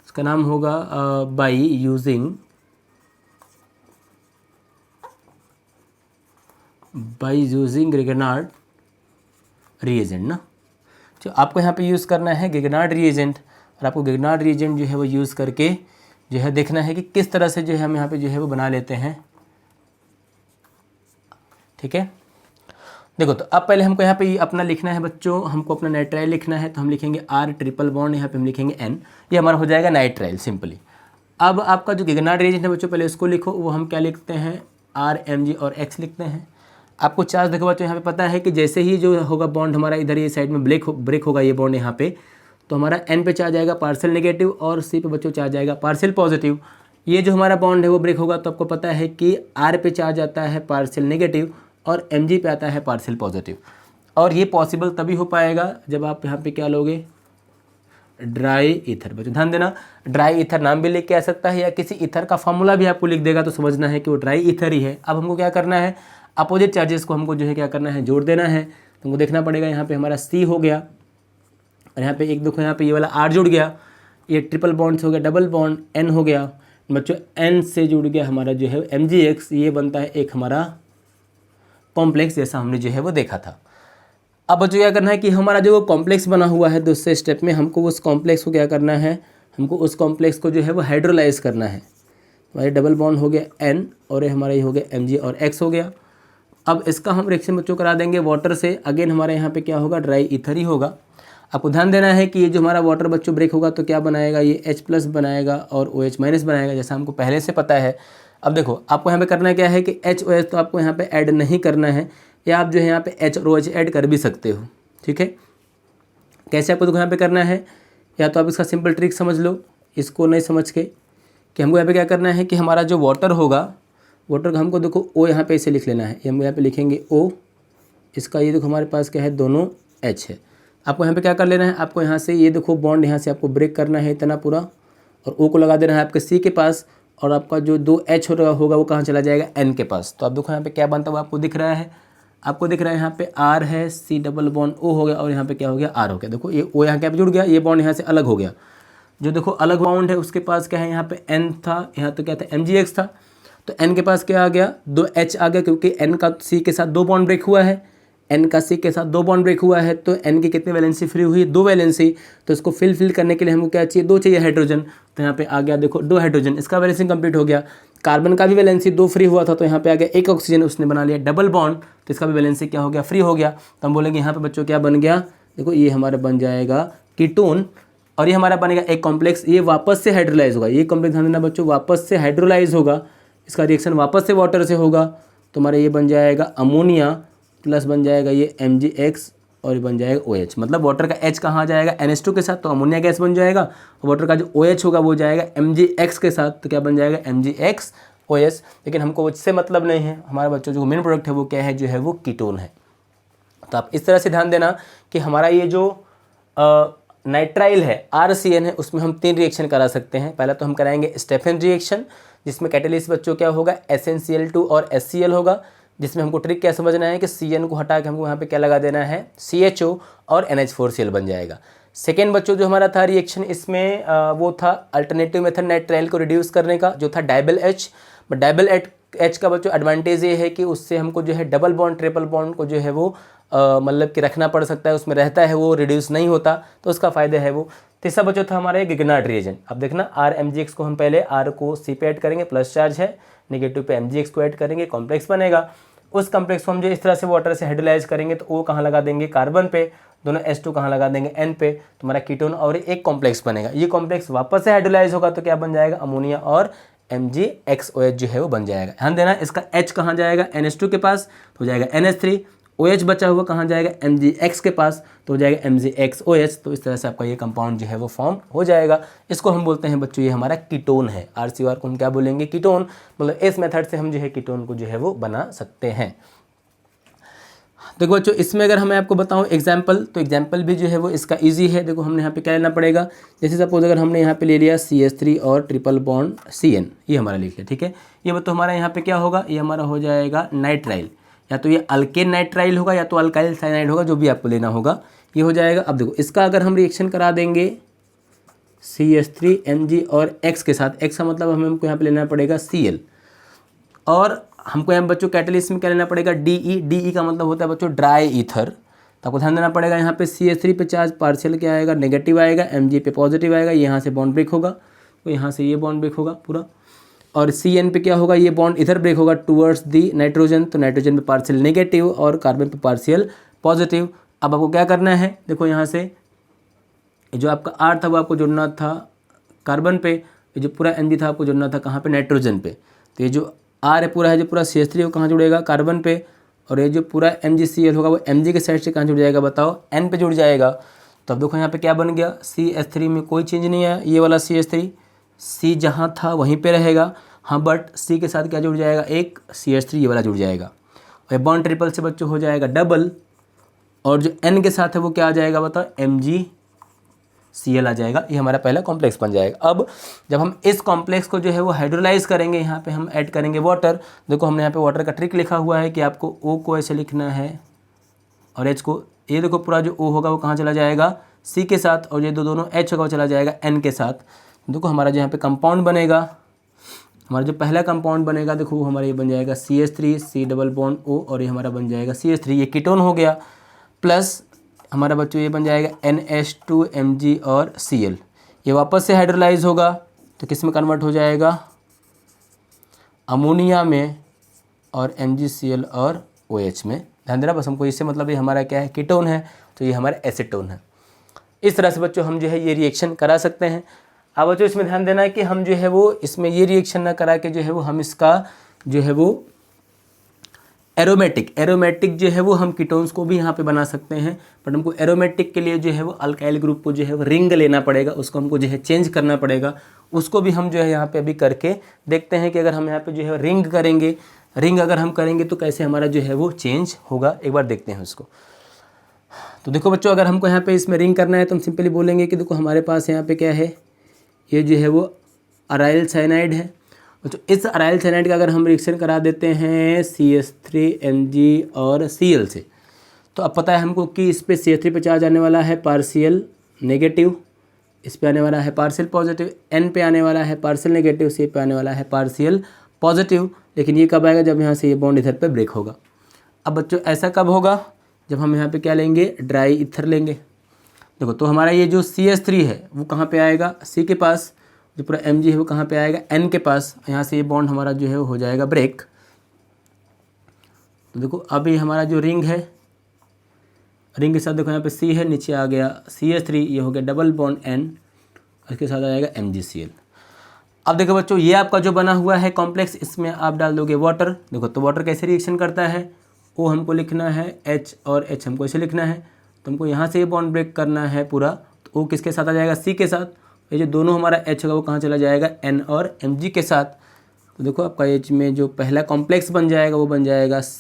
इसका नाम होगा बाई यूजिंग ग्रिगनार्ड रिएजेंट ना। जो आपको यहाँ पे यूज़ करना है ग्रिगनार्ड रिएजेंट, और आपको ग्रिगनार्ड रिएजेंट जो है वो यूज़ करके जो है देखना है कि किस तरह से जो है हम यहाँ पे जो है वो बना लेते हैं, ठीक है। देखो, तो अब पहले हमको यहाँ पे अपना लिखना है बच्चों, हमको अपना नाइट्राइल लिखना है, तो हम लिखेंगे R ट्रिपल बॉन्ड, यहाँ पे हम लिखेंगे N, ये हमारा हो जाएगा नाइट्राइल सिंपली। अब आपका जो गिगनार्ड रिएजेंट है बच्चों, पहले उसको लिखो, वो हम क्या लिखते हैं, R Mg और X लिखते हैं। आपको चार्ज देखो बच्चों, यहाँ पे पता है कि जैसे ही जो होगा बॉन्ड हमारा इधर ये साइड में ब्रेक होगा ये बॉन्ड यहाँ पे, तो हमारा N पे चार्ज आएगा पार्शियल नेगेटिव और C पे बच्चों चार्ज आएगा पार्शियल पॉजिटिव। ये जो हमारा बॉन्ड है वो ब्रेक होगा तो आपको पता है कि R पे चार्ज आता है पार्शियल नेगेटिव और Mg पे आता है पार्शियल पॉजिटिव। और ये पॉसिबल तभी हो पाएगा जब आप यहाँ पे क्या लोगे, ड्राई ईथर। बच्चों ध्यान देना, ड्राई ईथर नाम भी लेके आ सकता है, या किसी ईथर का फॉर्मूला भी आपको लिख देगा तो समझना है कि वो ड्राई ईथर ही है। अब हमको क्या करना है, अपोजिट चार्जेस को हमको जो है क्या करना है, जोड़ देना है। तो हमको देखना पड़ेगा, यहाँ पे हमारा C हो गया, और यहाँ पे एक देखो यहाँ पे ये वाला R जुड़ गया, ये ट्रिपल बॉन्ड से हो गया डबल बॉन्ड, N हो गया बच्चों, N से जुड़ गया हमारा जो है MgX, ये बनता है एक हमारा कॉम्प्लेक्स, जैसा हमने जो है वो देखा था। अब बच्चों क्या करना है कि हमारा जो कॉम्प्लेक्स बना हुआ है दूसरे स्टेप में, हमको उस कॉम्प्लेक्स को क्या करना है, हमको उस कॉम्प्लेक्स को जो है वो हाइड्रोलाइज करना है। हमारे डबल बॉन्ड हो गया N, और ये हमारा ये हो गया Mg और X हो गया। अब इसका हम रिएक्शन बच्चों करा देंगे वाटर से। अगेन हमारे यहाँ पे क्या होगा, ड्राई ईथर ही होगा। आपको ध्यान देना है कि ये जो हमारा वाटर बच्चों ब्रेक होगा तो क्या बनाएगा, ये H+ बनाएगा और OH- बनाएगा, जैसा हमको पहले से पता है। अब देखो, आपको यहाँ पे करना क्या है कि HOH तो आपको यहाँ पे ऐड नहीं करना है, या आप जो है यहाँ पे H और OH ऐड कर भी सकते हो, ठीक है। कैसे आपको देखो यहाँ पे करना है, या तो आप इसका सिंपल ट्रिक समझ लो, इसको नहीं समझ के, कि हमको यहाँ पे क्या करना है कि हमारा जो वाटर होगा, वाटर का हमको देखो O यहाँ पे इसे लिख लेना है, हम यहाँ पे लिखेंगे O, इसका ये देखो हमारे पास क्या है, दोनों H है। आपको यहाँ पे क्या कर लेना है, आपको यहाँ से ये देखो बॉन्ड यहाँ से आपको ब्रेक करना है इतना पूरा, और O को लगा देना है आपके C के पास, और आपका जो 2 H होगा वो कहाँ चला जाएगा, N के पास। तो आप देखो यहाँ पे क्या बनता है वो आपको दिख रहा है, आपको दिख रहा है यहाँ पे R है, C डबल बॉन्ड O हो गया, और यहाँ पे क्या हो गया, R हो गया। देखो ये O यहाँ क्या जुड़ गया, ये बॉन्ड यहाँ से अलग हो गया। जो देखो अलग बॉन्ड है उसके पास क्या है, यहाँ पे N था, यहाँ तो क्या था, MgX था, तो N के पास क्या आ गया, 2 H आ गया, क्योंकि N का C के साथ 2 बॉन्ड ब्रेक हुआ है, N का C के साथ 2 बॉन्ड ब्रेक हुआ है, तो N की कितनी वैलेंसी फ्री हुई, 2 वैलेंसी। तो इसको फिल करने के लिए हमको क्या चाहिए, 2 चाहिए हाइड्रोजन, तो यहाँ पे आ गया देखो 2 हाइड्रोजन, इसका वैलेंसी कंप्लीट हो गया। कार्बन का भी वैलेंसी 2 फ्री हुआ था, तो यहाँ पे आ गया 1 ऑक्सीजन, उसने बना लिया डबल बॉन्ड, तो इसका भी वैलेंसी क्या हो गया, फ्री हो गया। तो हम बोलेंगे यहाँ पे बच्चों क्या बन गया, देखो ये हमारा बन जाएगा कीटोन, और ये हमारा बनेगा एक कॉम्प्लेक्स, ये वापस से हाइड्रोलाइज होगा, ये कॉम्प्लेक्स ध्यान देना बच्चों, वापस से हाइड्रोलाइज होगा, इसका रिएक्शन वापस से वाटर से होगा, तो हमारा ये बन जाएगा अमोनिया, प्लस बन जाएगा ये MgX, और ये बन जाएगा OH। मतलब वाटर का H कहाँ जाएगा, NH2 के साथ, तो अमोनिया गैस बन जाएगा, और वाटर का जो OH होगा वो जाएगा MgX के साथ, तो क्या बन जाएगा, MgX OH। लेकिन हमको उससे मतलब नहीं है, हमारा बच्चों जो मेन प्रोडक्ट है वो क्या है, जो है वो कीटोन है। तो आप इस तरह से ध्यान देना कि हमारा ये जो नाइट्राइल है RCN है, उसमें हम 3 रिएक्शन करा सकते हैं। पहला तो हम कराएंगे स्टेफेन रिएक्शन, जिसमें कैटेलिस्ट बच्चों क्या होगा, SnCl2 और HCl होगा, जिसमें हमको ट्रिक क्या समझना है कि CN को हटा के हमको यहाँ पे क्या लगा देना है, CHO और NH4Cl बन जाएगा। सेकेंड बच्चों जो हमारा था रिएक्शन, इसमें वो था अल्टरनेटिव मेथड नाइट्राइल को रिड्यूस करने का, जो था double H। But double H का बच्चों एडवांटेज ये है कि उससे हमको जो है डबल बॉन्ड ट्रिपल बॉन्ड को जो है वो मतलब कि रखना पड़ सकता है, उसमें रहता है, वो रिड्यूस नहीं होता, तो उसका फ़ायदा है वो। तीसरा बच्चों था हमारा गिगनार्ड रिएजेंट। अब देखना R MgX को हम पहले R को C पे ऐड करेंगे, प्लस चार्ज है, नेगेटिव पे MgX को ऐड करेंगे, कॉम्प्लेक्स बनेगा। उस कॉम्प्लेक्स को हम जो इस तरह से वाटर से हाइड्रोलाइज करेंगे तो O कहाँ लगा देंगे, कार्बन पे, दोनों H2 कहाँ लगा देंगे, N पे, तो हमारा कीटोन और एक कॉम्प्लेक्स बनेगा। ये कॉम्प्लेक्स वापस से हाइड्रोलाइज होगा तो क्या बन जाएगा, अमोनिया और MgXOH जो है वो बन जाएगा। ध्यान देना, इसका H कहाँ जाएगा, NH2 के पास तो हो जाएगा NH3, OH बचा हुआ कहाँ जाएगा, MgX के पास तो हो जाएगा MgXOH। तो इस तरह से आपका ये कंपाउंड जो है वो फॉर्म हो जाएगा। इसको हम बोलते हैं बच्चों ये हमारा कीटोन है। RCOR को हम क्या बोलेंगे, कीटोन। मतलब इस मेथड से हम जो है कीटोन को जो है वो बना सकते हैं। देखो बच्चों, इसमें अगर मैं आपको बताऊं एग्जाम्पल, तो एग्जाम्पल भी जो है वो इसका इजी है। देखो हमने यहाँ पे क्या लेना पड़ेगा, जैसे सपोज अगर हमने यहाँ पे ले लिया CH3 और ट्रिपल बॉन्ड CN, ये हमारा लिख लिया, ठीक है। ये तो हमारा यहाँ पे क्या होगा, ये हमारा हो जाएगा नाइट्राइल, या तो ये अल्केन नाइट्राइल होगा या तो अल्काइल साइनाइड होगा, जो भी आपको लेना होगा ये हो जाएगा। अब देखो इसका अगर हम रिएक्शन करा देंगे CH3 Mg और X के साथ, X का मतलब हमको यहाँ पे लेना पड़ेगा Cl, और हमको यहाँ बच्चों कैटलिस्ट में क्या लेना पड़ेगा, DE का मतलब होता है बच्चों ड्राई ईथर। तो आपको ध्यान देना पड़ेगा, यहाँ पे CH3 पे चार्ज पार्शियल क्या आएगा, नेगेटिव आएगा, Mg पे पॉजिटिव आएगा, यहाँ से बॉन्ड ब्रेक होगा, तो यहाँ से ये बॉन्ड ब्रेक होगा पूरा, और CN पे क्या होगा, ये बॉन्ड इधर ब्रेक होगा टूवर्ड्स दी नाइट्रोजन, तो नाइट्रोजन पे पार्शियल नेगेटिव और कार्बन पे पार्शियल पॉजिटिव। अब आपको क्या करना है, देखो यहाँ से जो आपका R था वो आपको जुड़ना था कार्बन पे, ये जो पूरा Mg था आपको जुड़ना था कहाँ पे, नाइट्रोजन पे। तो ये जो R है पूरा, है जो पूरा CH3 वो कहाँ जुड़ेगा, कार्बन पे, और ये जो पूरा MgCl होगा वो Mg के साइड से कहाँ जुड़ जाएगा, बताओ, N पे जुड़ जाएगा। तो अब देखो यहाँ पे क्या बन गया, CH3 में कोई चेंज नहीं है, ये वाला CH3 C जहाँ था वहीं पे रहेगा, हाँ, बट C के साथ क्या जुड़ जाएगा, एक CH3 ये वाला जुड़ जाएगा, और बॉन्ड ट्रिपल से बच्चों हो जाएगा डबल, और जो N के साथ है वो क्या आ जाएगा, बताओ, MgCl आ जाएगा। ये हमारा पहला कॉम्प्लेक्स बन जाएगा। अब जब हम इस कॉम्प्लेक्स को जो है वो हाइड्रोलाइज करेंगे, यहाँ पे हम ऐड करेंगे वाटर। देखो हमने यहाँ पे वाटर का ट्रिक लिखा हुआ है कि आपको O को ऐसे लिखना है और H को, ये देखो पूरा जो O होगा वो कहाँ चला जाएगा, C के साथ, और ये दोनों H होगा वो चला जाएगा N के साथ। देखो हमारा जो यहाँ पे कंपाउंड बनेगा, हमारा जो पहला कंपाउंड बनेगा, देखो हमारा ये बन जाएगा CH3 C double bond O, और ये हमारा बन जाएगा CH3, ये कीटोन हो गया, प्लस हमारा बच्चों ये बन जाएगा NH2 Mg और Cl। ये वापस से हाइड्रोलाइज होगा तो किस में कन्वर्ट हो जाएगा, अमोनिया में, और MgCl और OH में। ध्यान देना बस, हमको इससे मतलब ये हमारा क्या है, कीटोन है, तो ये हमारा एसीटोन है। इस तरह से बच्चों हम जो है ये रिएक्शन करा सकते हैं। अब बच्चों इसमें ध्यान देना है कि हम जो है वो इसमें ये रिएक्शन ना करा के जो है वो हम इसका जो है वो एरोमेटिक जो है वो हम कीटोन्स को भी यहाँ पे बना सकते हैं, बट हमको एरोमेटिक के लिए जो है वो अल्काइल ग्रुप को जो है वो रिंग लेना पड़ेगा, उसको हमको जो है चेंज करना पड़ेगा। उसको भी हम जो है यहाँ पे अभी करके देखते हैं कि अगर हम यहाँ पे जो है रिंग करेंगे, रिंग अगर हम करेंगे तो कैसे हमारा जो है वो चेंज होगा, एक बार देखते हैं उसको। तो देखो बच्चों, अगर हमको यहाँ पे इसमें रिंग करना है तो हम सिंपली बोलेंगे कि देखो हमारे पास यहाँ पे क्या है, ये जो है वो अराइल साइनाइड है। तो इस अराइल साइनाइड का अगर हम रिएक्शन करा देते हैं CH3 Mg और Cl से, तो अब पता है हमको कि इस पे CH3 पे चार्ज आने वाला है पार्शियल नेगेटिव, इस पे आने वाला है पार्शियल पॉजिटिव, N पे आने वाला है पार्शियल नेगेटिव, C पे आने वाला है पार्शियल पॉजिटिव। लेकिन ये कब आएगा, जब यहाँ से ये बॉन्ड इधर पे ब्रेक होगा। अब बच्चों ऐसा कब होगा, जब हम यहाँ पे क्या लेंगे, ड्राई ईथर लेंगे। देखो तो हमारा ये जो CH3 है वो कहाँ पे आएगा, C के पास, जो पूरा Mg है वो कहाँ पे आएगा, N के पास। यहाँ से ये बॉन्ड हमारा जो है वो हो जाएगा ब्रेक। तो देखो अभी हमारा जो रिंग है, रिंग के साथ देखो यहाँ पे C है, नीचे आ गया CH3, ये हो गया डबल बॉन्ड N, इसके साथ आ जाएगा MgCl। अब देखो बच्चों, ये आपका जो बना हुआ है कॉम्प्लेक्स, इसमें आप डाल दोगे वाटर। देखो तो वाटर कैसे रिएक्शन करता है, O हमको लिखना है, H और H हमको ऐसे लिखना है, तो हमको यहाँ से ये बॉन्ड ब्रेक करना है पूरा। तो O किसके साथ आ जाएगा, C के साथ। ये जो दोनों हमारा H होगा वो कहाँ चला जाएगा, N और Mg के साथ। तो देखो आपका H में जो पहला कॉम्प्लेक्स बन जाएगा वो बन जाएगा